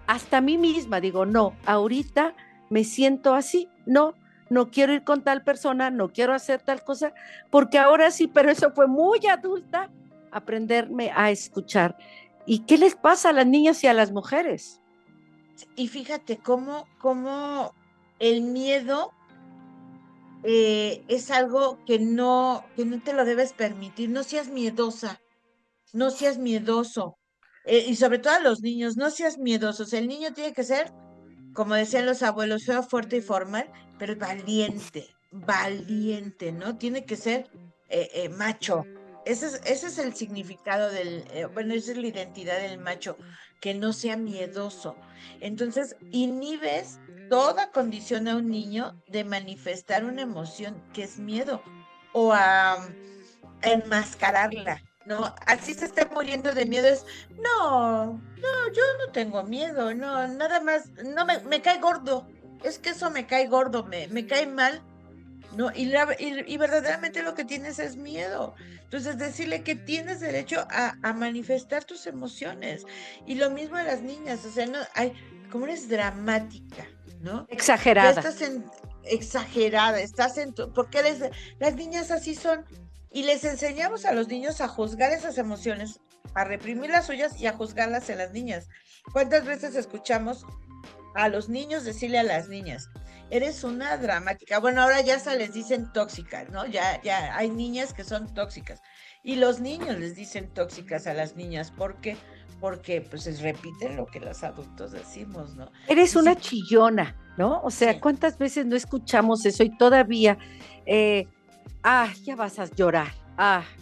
[SPEAKER 2] Hasta a mí misma digo, no, ahorita me siento así, no quiero ir con tal persona, no quiero hacer tal cosa, porque ahora sí, pero eso fue muy adulta, aprenderme a escuchar. ¿Y qué les pasa a las niñas y a las mujeres?
[SPEAKER 1] Y fíjate cómo el miedo es algo que no te lo debes permitir. No seas miedosa, no seas miedoso. Y sobre todo a los niños, no seas miedosos. El niño tiene que ser, como decían los abuelos, feo, fuerte y formal, pero valiente, ¿no? Tiene que ser macho. Ese es el significado bueno, esa es la identidad del macho, que no sea miedoso. Entonces, inhibes toda condición a un niño de manifestar una emoción que es miedo, o a enmascararla, ¿no? Así se está muriendo de miedo, no, yo no tengo miedo, no, nada más, no me cae gordo, es que eso me cae gordo, me cae mal, ¿no? Y verdaderamente lo que tienes es miedo. Entonces, decirle que tienes derecho a manifestar tus emociones. Y lo mismo a las niñas, o sea, no, como eres dramática, ¿no? Ya
[SPEAKER 2] Exagerada.
[SPEAKER 1] estás exagerada, porque las niñas así son. Y les enseñamos a los niños a juzgar esas emociones, a reprimir las suyas y a juzgarlas en las niñas. ¿Cuántas veces escuchamos a los niños decirle a las niñas, eres una dramática? Bueno, ahora ya se les dicen tóxicas, ¿no? Ya hay niñas que son tóxicas. Y los niños les dicen tóxicas a las niñas. ¿Por qué? Porque pues se repiten lo que los adultos decimos, ¿no?
[SPEAKER 2] Eres
[SPEAKER 1] Y
[SPEAKER 2] una
[SPEAKER 1] si,
[SPEAKER 2] chillona, ¿no? O sea,
[SPEAKER 1] sí.
[SPEAKER 2] ¿cuántas veces no escuchamos eso y todavía, ya vas a llorar,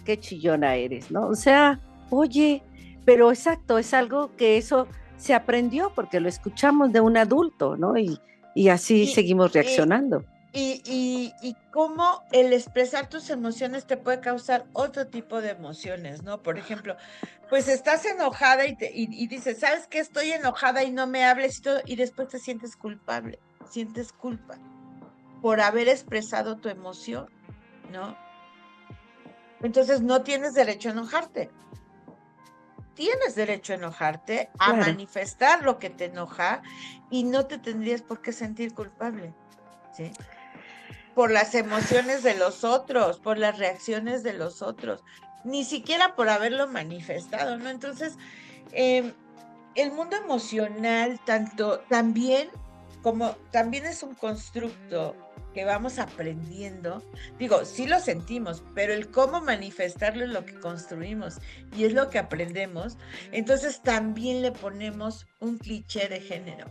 [SPEAKER 2] qué chillona eres, ¿no? O sea, oye, pero exacto, es algo que eso se aprendió porque lo escuchamos de un adulto, ¿no? Y así
[SPEAKER 1] Y,
[SPEAKER 2] seguimos
[SPEAKER 1] y,
[SPEAKER 2] reaccionando.
[SPEAKER 1] y cómo el expresar tus emociones te puede causar otro tipo de emociones, ¿no? Por ejemplo, pues estás enojada y dices, ¿sabes qué? Estoy enojada y no me hables y todo, y después te sientes culpable, sientes culpa por haber expresado tu emoción, ¿no? Entonces no tienes derecho a enojarte. Tienes derecho a enojarte, a
[SPEAKER 2] Claro.
[SPEAKER 1] manifestar lo que te enoja, y no te tendrías por qué sentir culpable, ¿sí? Por las emociones de los otros, por las reacciones de los otros, ni siquiera por haberlo manifestado, ¿no? Entonces, el mundo emocional, también es un constructo que vamos aprendiendo. Digo, sí lo sentimos, pero el cómo manifestarlo es lo que construimos y es lo que aprendemos. Entonces también le ponemos un cliché de género.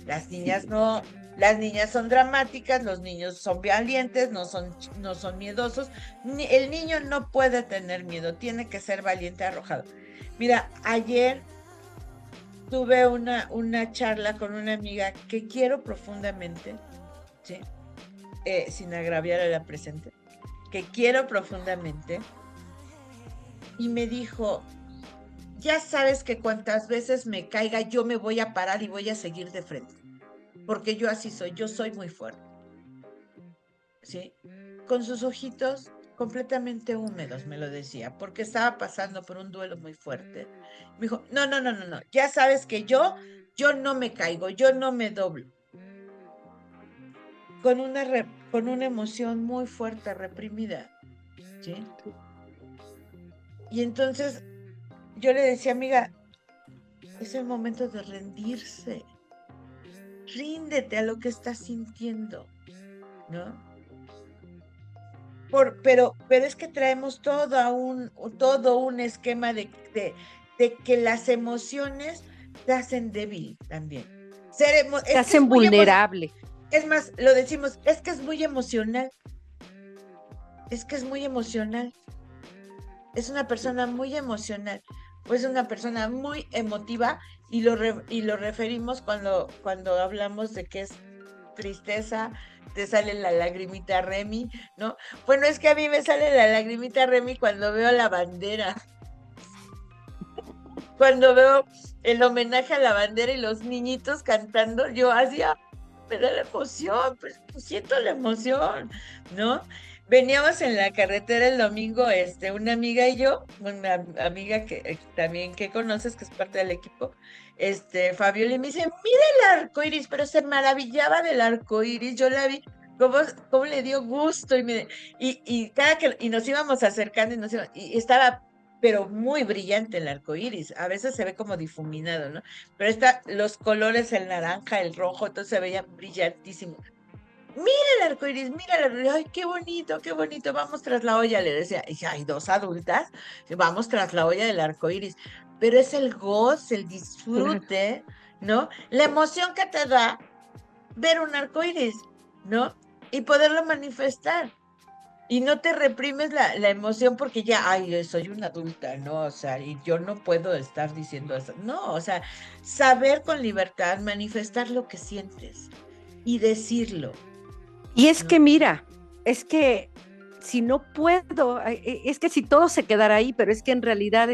[SPEAKER 1] Las niñas no, Las niñas son dramáticas, los niños son valientes, no son miedosos. El niño no puede tener miedo, tiene que ser valiente, arrojado. Mira, ayer tuve una charla con una amiga que quiero profundamente, ¿sí? Sin agraviar a la presente, que quiero profundamente, y me dijo, ya sabes que cuantas veces me caiga, yo me voy a parar y voy a seguir de frente, porque yo así soy, yo soy muy fuerte, ¿sí? Con sus ojitos completamente húmedos, me lo decía, porque estaba pasando por un duelo muy fuerte. Me dijo, no, ya sabes que yo no me caigo, yo no me doblo. Con una emoción muy fuerte, reprimida, ¿sí? Y entonces yo le decía, amiga, es el momento de rendirse. Ríndete a lo que estás sintiendo, ¿no? Pero es que traemos todo un esquema de que las emociones te hacen débil también.
[SPEAKER 2] Te hacen vulnerable.
[SPEAKER 1] Es más, lo decimos, es que es muy emocional. Es que es muy emocional. Es una persona muy emocional. Pues una persona muy emotiva y lo referimos cuando hablamos de que es tristeza, te sale la lagrimita Remy, ¿no? Bueno, es que a mí me sale la lagrimita Remy cuando veo la bandera. Cuando veo el homenaje a la bandera y los niñitos cantando, yo hacía, me da la emoción, pues siento la emoción, ¿no? Veníamos en la carretera el domingo, una amiga y yo, una amiga que también que conoces, que es parte del equipo, Fabiola, y me dice, mira el arco iris, pero se maravillaba del arco iris, yo la vi, cómo le dio gusto, y nos íbamos acercando, y estaba, pero muy brillante el arco iris, a veces se ve como difuminado, ¿no? Pero los colores, el naranja, el rojo, entonces se veía brillantísimo. Mira el arco iris, mira el arco iris, ay, qué bonito, vamos tras la olla, le decía, y hay dos adultas, vamos tras la olla del arco iris, pero es el goce, el disfrute, ¿no? La emoción que te da ver un arco iris, ¿no? Y poderlo manifestar. Y no te reprimes la emoción porque ya, ay, soy una adulta, ¿no? O sea, y yo no puedo estar diciendo eso. No, o sea, saber con libertad, manifestar lo que sientes y decirlo.
[SPEAKER 2] Y es que mira, es que si no puedo, es que si todo se quedara ahí, pero es que en realidad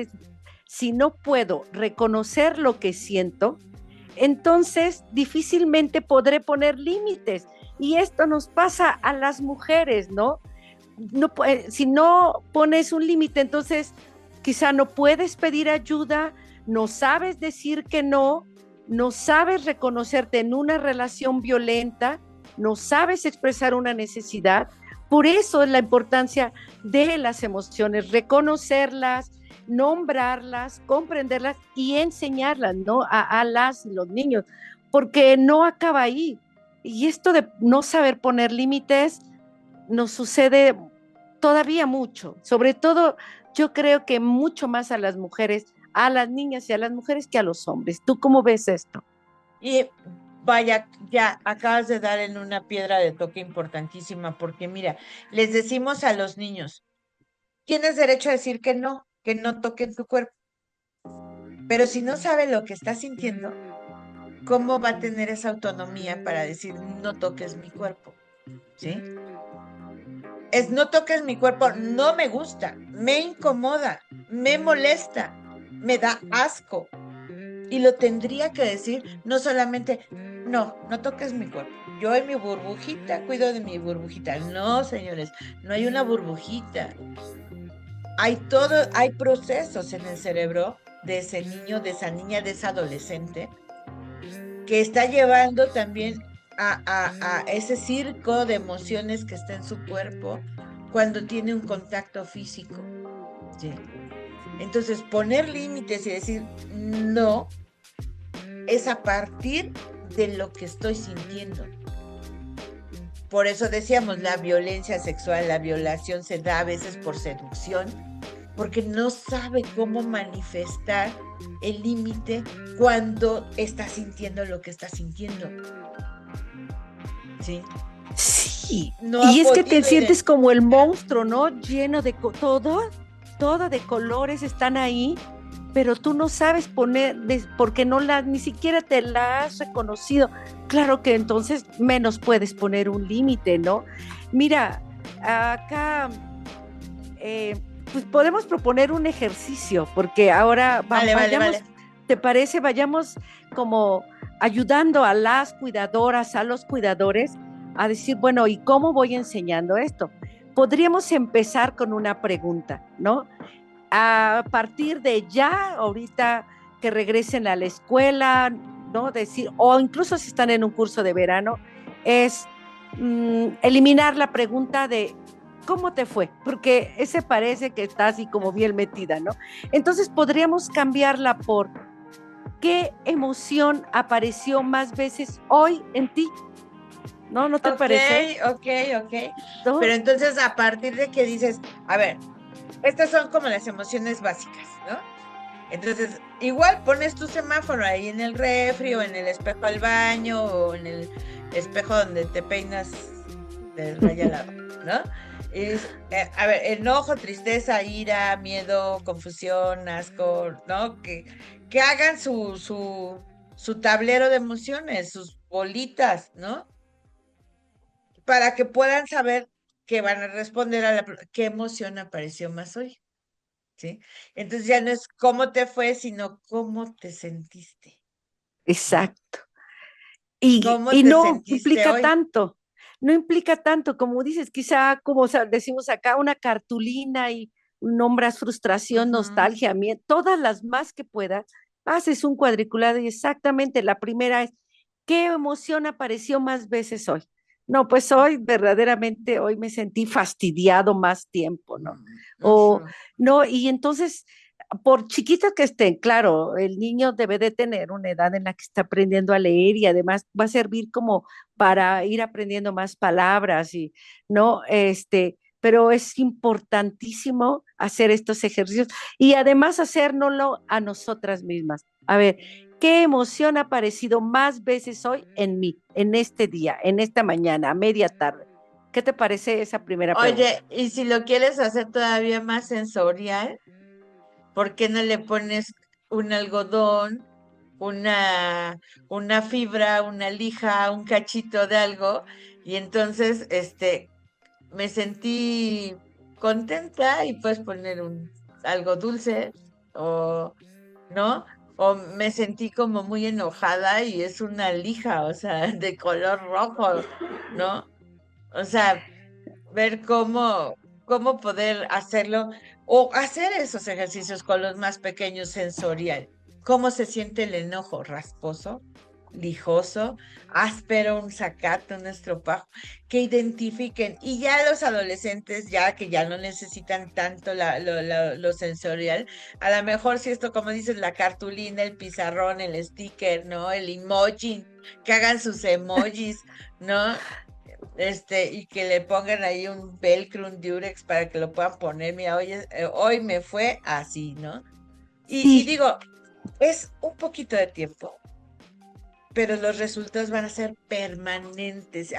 [SPEAKER 2] si no puedo reconocer lo que siento, entonces difícilmente podré poner límites. Y esto nos pasa a las mujeres, ¿no? Si no pones un límite, entonces quizá no puedes pedir ayuda, no sabes decir que no sabes reconocerte en una relación violenta, no sabes expresar una necesidad. Por eso es la importancia de las emociones, reconocerlas, nombrarlas, comprenderlas y enseñarlas, ¿no? a las y los niños, porque no acaba ahí. Y esto de no saber poner límites nos sucede todavía mucho, sobre todo yo creo que mucho más a las mujeres, a las niñas y a las mujeres que a los hombres. ¿Tú cómo ves esto?
[SPEAKER 1] Y vaya, ya acabas de dar en una piedra de toque importantísima, porque mira, les decimos a los niños, tienes derecho a decir que no toquen tu cuerpo, pero si no sabe lo que está sintiendo, ¿cómo va a tener esa autonomía para decir no toques mi cuerpo? ¿Sí? No toques mi cuerpo, no me gusta, me incomoda, me molesta, me da asco. Y lo tendría que decir, no solamente, no toques mi cuerpo. Yo en mi burbujita, cuido de mi burbujita. No, señores, no hay una burbujita. Hay procesos en el cerebro de ese niño, de esa niña, de esa adolescente, que está llevando también a ese circo de emociones que está en su cuerpo cuando tiene un contacto físico. ¿Sí? Entonces, poner límites y decir no es a partir de lo que estoy sintiendo. Por eso decíamos, la violencia sexual, la violación se da a veces por seducción, porque no sabe cómo manifestar el límite cuando está sintiendo lo que está sintiendo. ¿sí?
[SPEAKER 2] Sí,
[SPEAKER 1] No
[SPEAKER 2] y
[SPEAKER 1] ha
[SPEAKER 2] es que te
[SPEAKER 1] podido
[SPEAKER 2] sientes como el monstruo, ¿no? Lleno de todo de colores están ahí, pero tú no sabes poner, porque ni siquiera te la has reconocido. Claro que entonces menos puedes poner un límite, ¿no? Mira, acá eh, pues podemos proponer un ejercicio, porque ahora
[SPEAKER 1] Vale, vale,
[SPEAKER 2] vayamos,
[SPEAKER 1] vale.
[SPEAKER 2] ¿te parece? Vayamos como ayudando a las cuidadoras, a los cuidadores, a decir, bueno, ¿y cómo voy enseñando esto? Podríamos empezar con una pregunta, ¿no? A partir de ya, ahorita que regresen a la escuela, ¿no? Decir, o incluso si están en un curso de verano, es eliminar la pregunta de ¿cómo te fue? Porque ese parece que está así como bien metida, ¿no? Entonces podríamos cambiarla por ¿qué emoción apareció más veces hoy en ti? ¿No? ¿No te
[SPEAKER 1] Ok,
[SPEAKER 2] parece?
[SPEAKER 1] ok, ok. Pero
[SPEAKER 2] ¿No?
[SPEAKER 1] entonces a partir de que dices, a ver, estas son como las emociones básicas, ¿no? Entonces, igual pones tu semáforo ahí en el refri o en el espejo del baño o en el espejo donde te peinas del raya al lado, ¿no? Y dices, a ver, enojo, tristeza, ira, miedo, confusión, asco, ¿no? Que hagan su tablero de emociones, sus bolitas, ¿no? Para que puedan saber que van a responder a qué emoción apareció más hoy, ¿sí? Entonces ya no es cómo te fue, sino cómo te sentiste, ¿no?
[SPEAKER 2] Exacto.
[SPEAKER 1] ¿Cómo
[SPEAKER 2] Y
[SPEAKER 1] te
[SPEAKER 2] no
[SPEAKER 1] sentiste
[SPEAKER 2] implica
[SPEAKER 1] hoy?
[SPEAKER 2] tanto, no implica tanto, como dices, quizá como decimos acá, una cartulina y nombras frustración,
[SPEAKER 1] Ujú.
[SPEAKER 2] nostalgia, miedo, todas las más que puedas, haces un cuadriculado y exactamente la primera es, ¿qué emoción apareció más veces hoy? No, pues hoy verdaderamente, hoy me sentí fastidiado más tiempo, ¿no? O
[SPEAKER 1] Ujú.
[SPEAKER 2] no, y entonces por chiquitos que estén, claro, el niño debe de tener una edad en la que está aprendiendo a leer y además va a servir como para ir aprendiendo más palabras y, ¿no? Pero es importantísimo hacer estos ejercicios y además hacérnoslo a nosotras mismas. A ver, ¿qué emoción ha aparecido más veces hoy en mí, en este día, en esta mañana, a media tarde? ¿Qué te parece esa primera pregunta?
[SPEAKER 1] Oye, y si lo quieres hacer todavía más sensorial, ¿por qué no le pones un algodón, una, una fibra, una lija, un cachito de algo? Y entonces, me sentí contenta y puedes poner algo dulce o, ¿no? O me sentí como muy enojada y es una lija, o sea, de color rojo, ¿no? O sea, ver cómo poder hacerlo o hacer esos ejercicios con los más pequeños sensorial. ¿Cómo se siente el enojo? ¿Rasposo? ¿Lijoso? ¿Áspero? ¿Un zacate? ¿Un estropajo? Que identifiquen. Y ya los adolescentes, ya que ya no necesitan tanto lo sensorial, a lo mejor si esto, como dices, la cartulina, el pizarrón, el sticker, ¿no? El emoji, que hagan sus emojis, ¿no? Y que le pongan ahí un velcro, un durex para que lo puedan poner. Mira, hoy me fue así, ¿no? Y
[SPEAKER 2] Sí,
[SPEAKER 1] digo, es un poquito de tiempo, pero los resultados van a ser permanentes.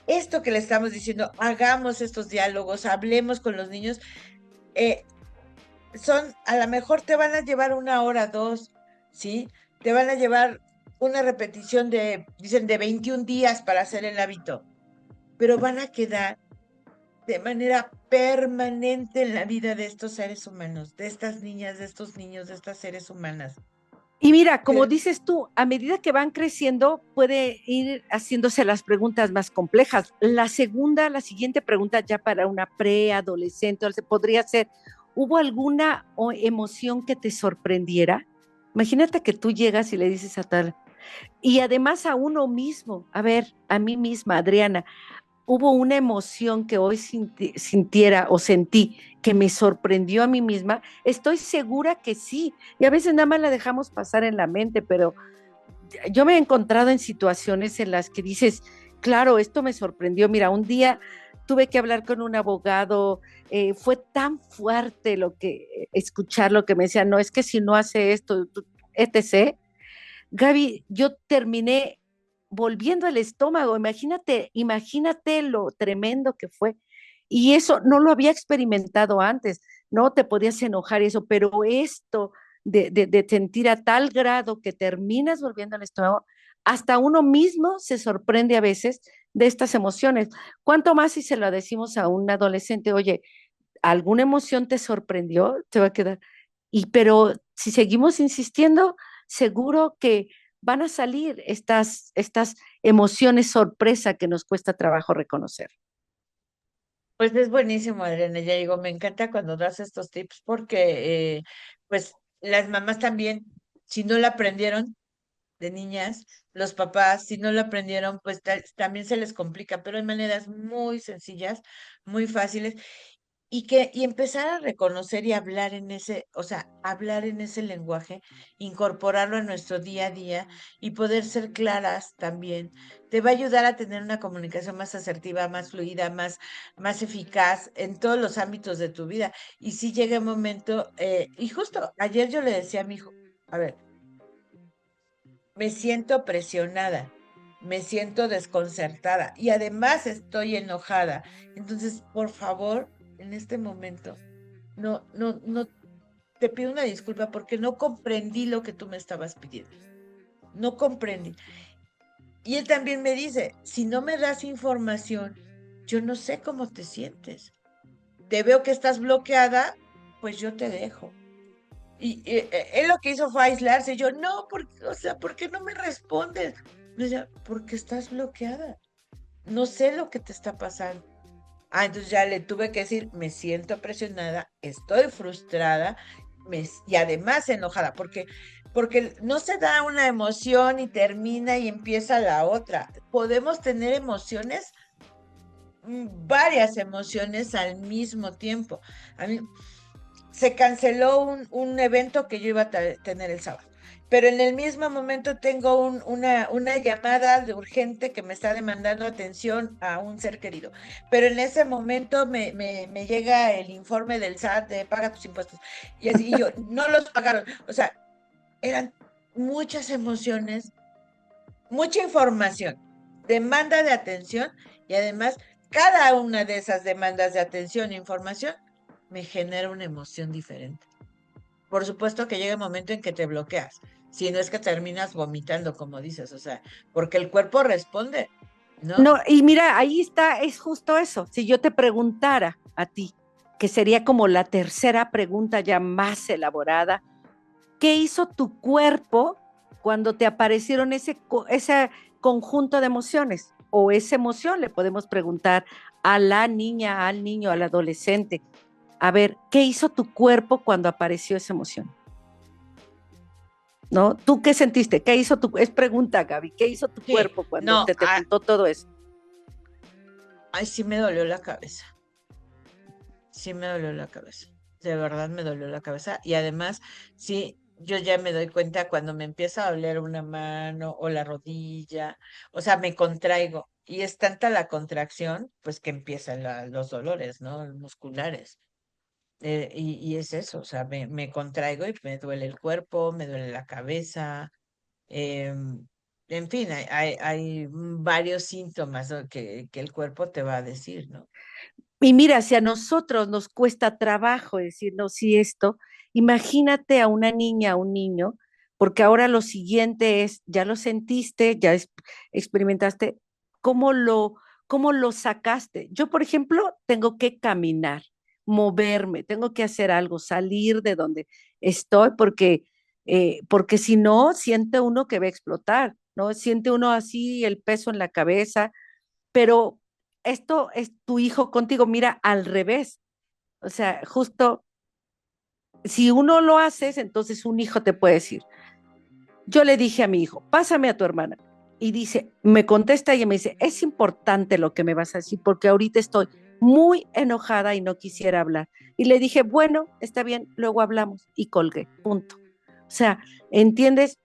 [SPEAKER 1] Esto que le estamos diciendo, hagamos estos diálogos, hablemos con los niños, eh, a lo mejor te van a llevar una hora, dos, ¿sí? Te van a llevar una repetición dicen, de 21 días para hacer el hábito, pero van a quedar de manera permanente en la vida de estos seres humanos, de estas niñas, de estos niños, de estas seres humanas.
[SPEAKER 2] y mira, como
[SPEAKER 1] Pero,
[SPEAKER 2] dices tú, a medida que van creciendo, puede ir haciéndose las preguntas más complejas. La siguiente pregunta ya para una preadolescente, podría ser, ¿hubo alguna emoción que te sorprendiera? Imagínate que tú llegas y le dices a tal, y además a uno mismo, a ver, a mí misma, Adriana, hubo una emoción que hoy sintiera o sentí que me sorprendió a mí misma, estoy segura que sí. Y a veces nada más la dejamos pasar en la mente, pero yo me he encontrado en situaciones en las que dices, claro, esto me sorprendió. Mira, un día tuve que hablar con un abogado, fue tan fuerte escuchar lo que me decía, no, es que si no hace esto, etc. Gaby, yo terminé volviendo al estómago. Imagínate lo tremendo que fue. Y eso no lo había experimentado antes, no te podías enojar y eso, pero esto de sentir a tal grado que terminas volviendo al estómago, hasta uno mismo se sorprende a veces de estas emociones. ¿Cuánto más si se lo decimos a un adolescente? Oye, ¿alguna emoción te sorprendió? Te va a quedar. Pero si seguimos insistiendo, seguro que van a salir estas emociones sorpresa que nos cuesta trabajo reconocer.
[SPEAKER 1] Pues es buenísimo, Adriana, ya digo, me encanta cuando das estos tips porque pues las mamás también, si no la aprendieron de niñas, los papás, si no lo aprendieron, pues también se les complica, pero hay maneras muy sencillas, muy fáciles, y empezar a reconocer y hablar en ese, o sea, hablar en ese lenguaje, incorporarlo en nuestro día a día y poder ser claras también, te va a ayudar a tener una comunicación más asertiva, más fluida, más eficaz en todos los ámbitos de tu vida. Y si llega un momento, y justo ayer yo le decía a mi hijo, a ver, me siento presionada, me siento desconcertada y además estoy enojada. Entonces, por favor, en este momento, no, te pido una disculpa porque no comprendí lo que tú me estabas pidiendo. No comprendí. Y él también me dice, si no me das información, yo no sé cómo te sientes. Te veo que estás bloqueada, pues yo te dejo. Y él lo que hizo fue aislarse. Yo, no, porque, o sea, ¿por qué no me respondes? Me decía, porque estás bloqueada. No sé lo que te está pasando. Ah, entonces ya le tuve que decir, me siento presionada, estoy frustrada y además enojada, porque no se da una emoción y termina y empieza la otra. Podemos tener emociones, varias emociones al mismo tiempo. A mí, se canceló un evento que yo iba a tener el sábado. Pero en el mismo momento tengo una llamada de urgente que me está demandando atención a un ser querido. Pero en ese momento me llega el informe del SAT de paga tus impuestos. Y así y yo, no los pagaron. O sea, eran muchas emociones, mucha información, demanda de atención y además cada una de esas demandas de atención e información me genera una emoción diferente. Por supuesto que llega el momento en que te bloqueas, si no es que terminas vomitando, como dices, o sea, porque el cuerpo responde, ¿no?
[SPEAKER 2] No, y mira, ahí está, es justo eso. Si yo te preguntara a ti, que sería como la tercera pregunta ya más elaborada, ¿qué hizo tu cuerpo cuando te aparecieron ese conjunto de emociones? O esa emoción, le podemos preguntar a la niña, al niño, al adolescente. A ver, ¿qué hizo tu cuerpo cuando apareció esa emoción? ¿No? ¿Tú qué sentiste? ¿Qué hizo es pregunta, Gaby, ¿qué hizo tu
[SPEAKER 1] Sí,
[SPEAKER 2] cuerpo cuando
[SPEAKER 1] no,
[SPEAKER 2] te juntó todo eso?
[SPEAKER 1] ay, sí me dolió la cabeza, sí me dolió la cabeza, de verdad me dolió la cabeza y además, sí, yo ya me doy cuenta cuando me empieza a doler una mano o la rodilla, o sea, me contraigo y es tanta la contracción, pues que empiezan los dolores, ¿no? Musculares. Y es eso, o sea, me contraigo y me duele el cuerpo, me duele la cabeza, en fin, hay varios síntomas, ¿no? que el cuerpo te va a decir, ¿no?
[SPEAKER 2] Y mira, si a nosotros nos cuesta trabajo decirnos sí esto, imagínate a una niña, a un niño, porque ahora lo siguiente es, ya lo sentiste, ya experimentaste, ¿cómo lo, cómo lo sacaste? Yo, por ejemplo, tengo que caminar, moverme, tengo que hacer algo, salir de donde estoy, porque si no, siente uno que va a explotar, ¿no? Siente uno así el peso en la cabeza, pero esto es tu hijo contigo, mira, al revés. O sea, justo si uno lo haces, entonces un hijo te puede decir, yo le dije a mi hijo, pásame a tu hermana. Y dice, me contesta y me dice, es importante lo que me vas a decir porque ahorita estoy muy enojada y no quisiera hablar. Y le dije, bueno, está bien, luego hablamos y colgué, punto. O sea, ¿entiendes?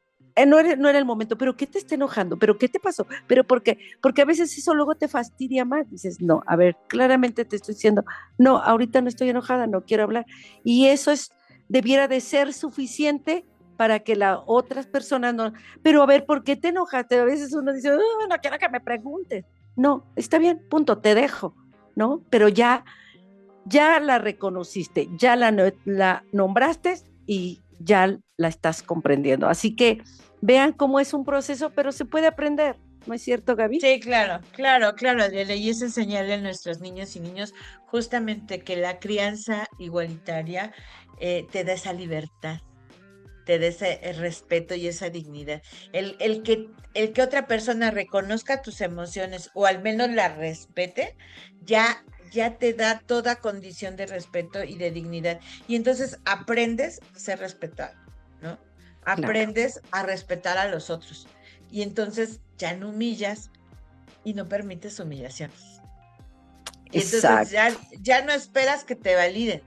[SPEAKER 2] No era el momento, pero ¿qué te está enojando? ¿Pero qué te pasó? ¿Pero por qué? Porque a veces eso luego te fastidia más. Dices, no, a ver, claramente te estoy diciendo, no, ahorita no estoy enojada, no quiero hablar. Y eso debiera de ser suficiente para que las otras personas no, pero a ver, ¿por qué te enojaste? A veces uno dice, no quiero que me preguntes. No, está bien, punto, te dejo, ¿no? Pero ya la reconociste, ya la nombraste y ya la estás comprendiendo. Así que vean cómo es un proceso, pero se puede aprender, ¿no es cierto, Gaby?
[SPEAKER 1] Sí, claro, claro, claro, Adriana, y es enseñarle a nuestros niños y niños justamente que la crianza igualitaria te da esa libertad, te da ese respeto y esa dignidad. El que otra persona reconozca tus emociones o al menos la respete, ya te da toda condición de respeto y de dignidad. Y entonces aprendes a ser respetado, ¿no?
[SPEAKER 2] Claro,
[SPEAKER 1] Aprendes a respetar a los otros. Y entonces ya no humillas y no permites humillaciones. Y entonces
[SPEAKER 2] exacto.
[SPEAKER 1] ya no esperas que te validen.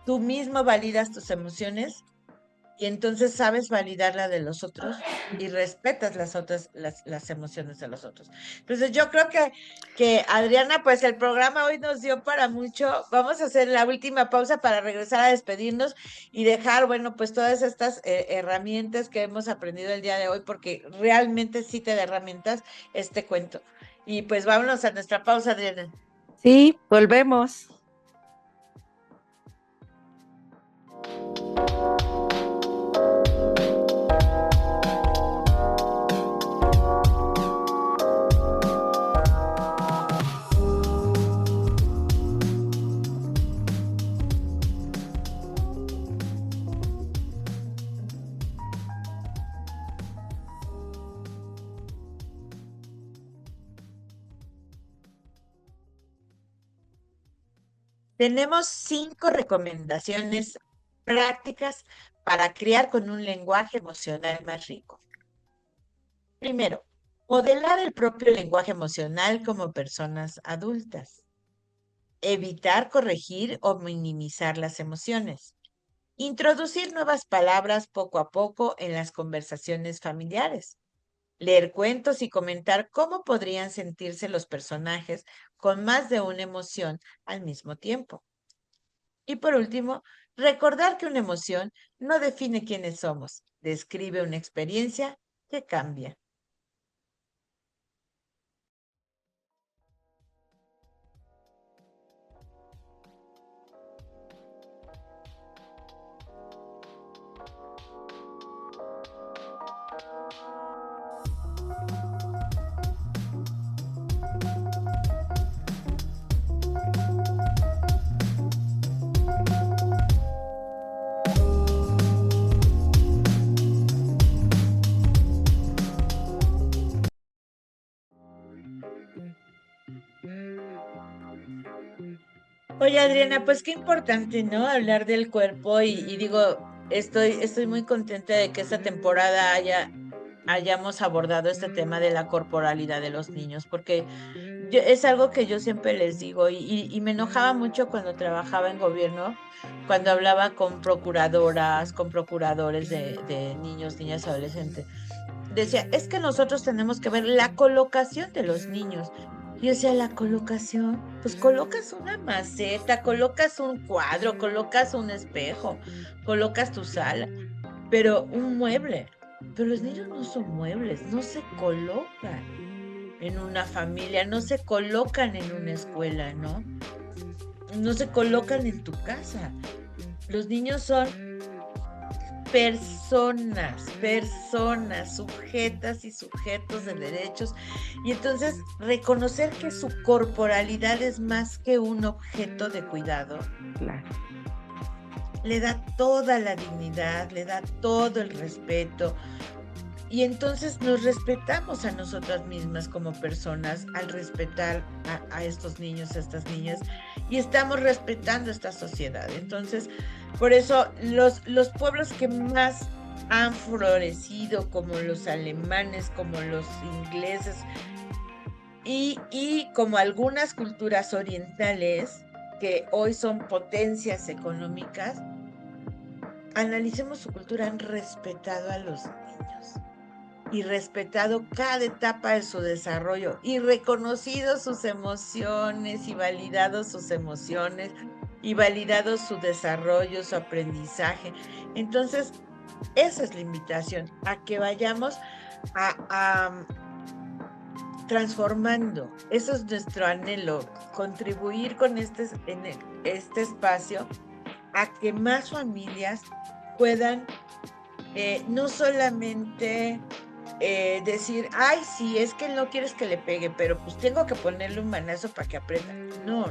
[SPEAKER 1] Tú mismo validas tus emociones y entonces sabes validar la de los otros y respetas las emociones de los otros. Entonces yo creo que Adriana, pues el programa hoy nos dio para mucho. Vamos a hacer la última pausa para regresar a despedirnos y dejar, bueno, pues todas estas herramientas que hemos aprendido el día de hoy, porque realmente sí te da herramientas este cuento. Y pues vámonos a nuestra pausa, Adriana.
[SPEAKER 2] Sí, volvemos.
[SPEAKER 1] Tenemos 5 recomendaciones prácticas para criar con un lenguaje emocional más rico. Primero, modelar el propio lenguaje emocional como personas adultas. Evitar corregir o minimizar las emociones. Introducir nuevas palabras poco a poco en las conversaciones familiares. Leer cuentos y comentar cómo podrían sentirse los personajes con más de una emoción al mismo tiempo. Y por último, recordar que una emoción no define quiénes somos, describe una experiencia que cambia. Oye, Adriana, pues qué importante, ¿no? Hablar del cuerpo y digo, estoy muy contenta de que esta temporada hayamos abordado este tema de la corporalidad de los niños, porque es algo que yo siempre les digo y me enojaba mucho cuando trabajaba en gobierno, cuando hablaba con procuradoras, con procuradores de niños, niñas, adolescentes. Decía, es que nosotros tenemos que ver la colocación de los niños. Y yo decía, la colocación, pues colocas una maceta, colocas un cuadro, colocas un espejo, colocas tu sala, pero un mueble. Pero los niños no son muebles, no se colocan en una familia, no se colocan en una escuela, ¿no? No se colocan en tu casa. Los niños son personas, sujetas y sujetos de derechos. Y entonces reconocer que su corporalidad es más que un objeto de cuidado,
[SPEAKER 2] Claro.
[SPEAKER 1] le da toda la dignidad, le da todo el respeto. Y entonces nos respetamos a nosotras mismas como personas al respetar a estos niños, a estas niñas, y estamos respetando esta sociedad. Entonces, por eso los pueblos que más han florecido, como los alemanes, como los ingleses, y como algunas culturas orientales, que hoy son potencias económicas, analicemos su cultura, han respetado a los niños y respetado cada etapa de su desarrollo y reconocido sus emociones y validado sus emociones y validado su desarrollo, su aprendizaje. Entonces, Esa es la invitación, a que vayamos a transformando. Eso es nuestro anhelo, contribuir con este espacio a que más familias puedan no solamente decir, ay, sí, es que no quieres que le pegue, pero pues tengo que ponerle un manazo para que aprenda. No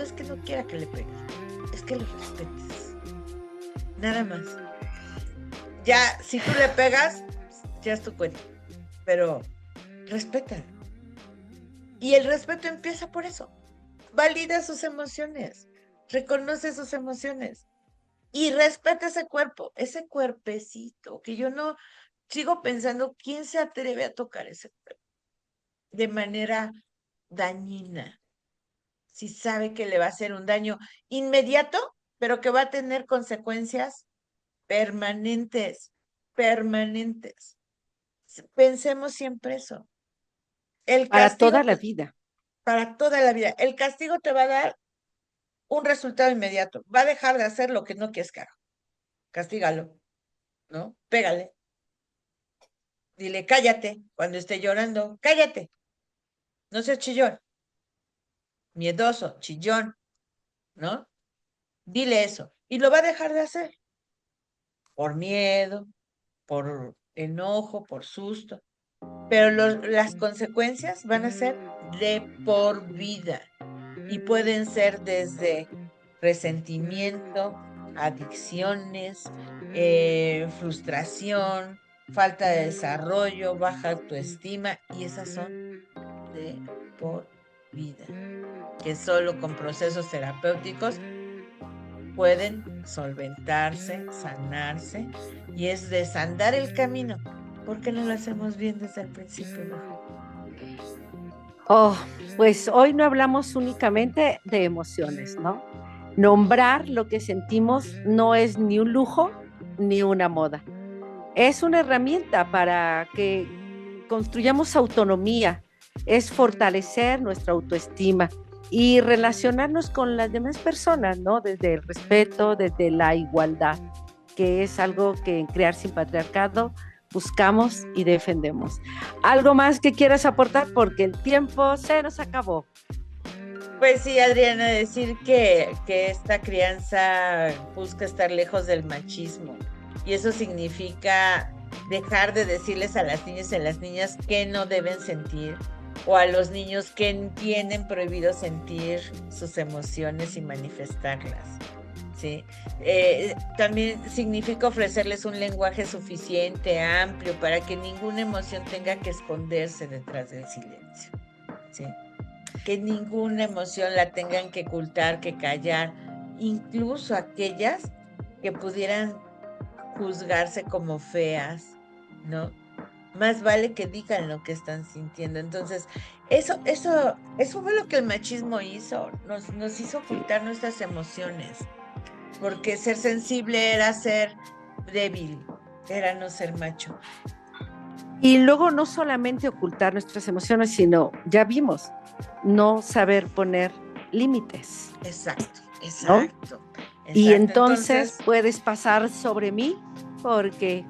[SPEAKER 1] es que no quiera que le pegues, es que lo respetes. Nada más. Ya, si tú le pegas, ya es tu cuenta, pero respeta. Y el respeto empieza por eso. Valida sus emociones, reconoce sus emociones y respeta ese cuerpo, ese cuerpecito, que yo no sigo pensando, ¿quién se atreve a tocar ese cuerpo de manera dañina? Si sabe que le va a hacer un daño inmediato, pero que va a tener consecuencias permanentes. Pensemos siempre eso. El
[SPEAKER 2] Para
[SPEAKER 1] castigo
[SPEAKER 2] toda la vida.
[SPEAKER 1] para toda la vida. El castigo te va a dar un resultado inmediato. Va a dejar de hacer lo que no quieres que haga. Castígalo, ¿no? Pégale. Dile, cállate cuando esté llorando. Cállate. No seas chillón. Miedoso, chillón, ¿no? Dile eso. Y lo va a dejar de hacer. Por miedo, por enojo, por susto. Pero las consecuencias van a ser de por vida. Y pueden ser desde resentimiento, adicciones, frustración, falta de desarrollo, baja autoestima, y esas son de por vida, que solo con procesos terapéuticos pueden solventarse, sanarse, y es desandar el camino. ¿Por qué no lo hacemos bien desde el principio mejor?
[SPEAKER 2] Oh, pues hoy no hablamos únicamente de emociones, ¿no? Nombrar lo que sentimos no es ni un lujo ni una moda. Es una herramienta para que construyamos autonomía, es fortalecer nuestra autoestima y relacionarnos con las demás personas, ¿no? Desde el respeto, desde la igualdad, que es algo que en Crear Sin Patriarcado buscamos y defendemos. ¿Algo más que quieras aportar? Porque el tiempo se nos acabó.
[SPEAKER 1] Pues sí, Adriana, decir que esta crianza busca estar lejos del machismo, y eso significa dejar de decirles a las niñas y a las niñas que no deben sentir, o a los niños que tienen prohibido sentir sus emociones y manifestarlas, ¿sí? También significa ofrecerles un lenguaje suficiente, amplio, para que ninguna emoción tenga que esconderse detrás del silencio, ¿sí? Que ninguna emoción la tengan que ocultar, que callar, incluso aquellas que pudieran juzgarse como feas, ¿no? Más vale que digan lo que están sintiendo. Entonces, eso fue lo que el machismo hizo, nos hizo ocultar nuestras emociones, porque ser sensible era ser débil, era no ser macho.
[SPEAKER 2] Y luego no solamente ocultar nuestras emociones, sino, ya vimos, no saber poner límites.
[SPEAKER 1] Exacto.
[SPEAKER 2] Y entonces puedes pasar sobre mí porque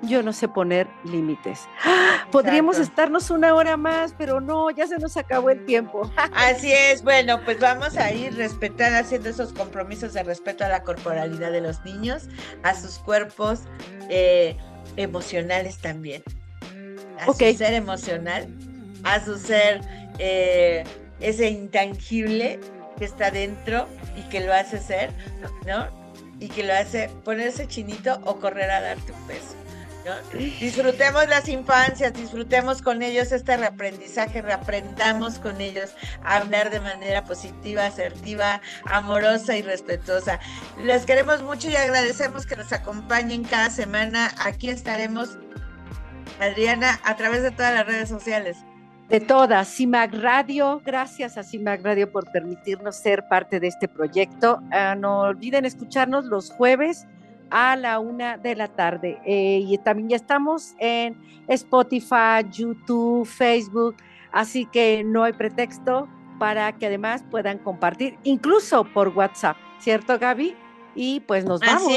[SPEAKER 2] yo no sé poner límites. Podríamos estarnos una hora más, pero no, ya se nos acabó el tiempo.
[SPEAKER 1] Así es, bueno, pues vamos a ir haciendo esos compromisos de respeto a la corporalidad de los niños, a sus cuerpos emocionales también, a su ser emocional, a su ser ese intangible que está dentro y que lo hace ser, ¿no? Y que lo hace ponerse chinito o correr a darte un beso, ¿no? Disfrutemos las infancias, disfrutemos con ellos este reaprendizaje, reaprendamos con ellos a hablar de manera positiva, asertiva, amorosa y respetuosa. Les queremos mucho y agradecemos que nos acompañen cada semana. Aquí estaremos, Adriana, a través de todas las redes sociales.
[SPEAKER 2] De todas, CIMAC Radio, gracias a CIMAC Radio por permitirnos ser parte de este proyecto. No olviden escucharnos los jueves a la 1:00 p.m. Y también ya estamos en Spotify, YouTube, Facebook, así que no hay pretexto para que además puedan compartir, incluso por WhatsApp, ¿cierto, Gaby? Y pues nos vamos.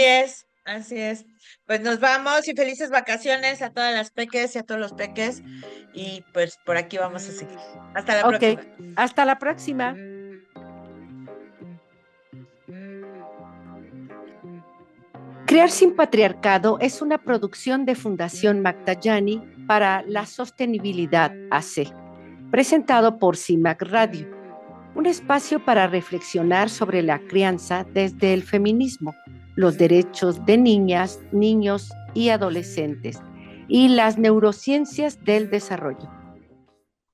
[SPEAKER 1] Así es. Pues nos vamos y felices vacaciones a todas las peques y a todos los peques. Y pues por aquí vamos a seguir. Hasta la
[SPEAKER 2] Ok,
[SPEAKER 1] próxima.
[SPEAKER 2] hasta la próxima. Crear sin Patriarcado es una producción de Fundación Magdalani para la Sostenibilidad AC, presentado por CIMAC Radio, un espacio para reflexionar sobre la crianza desde el feminismo, los derechos de niñas, niños y adolescentes y las neurociencias del desarrollo.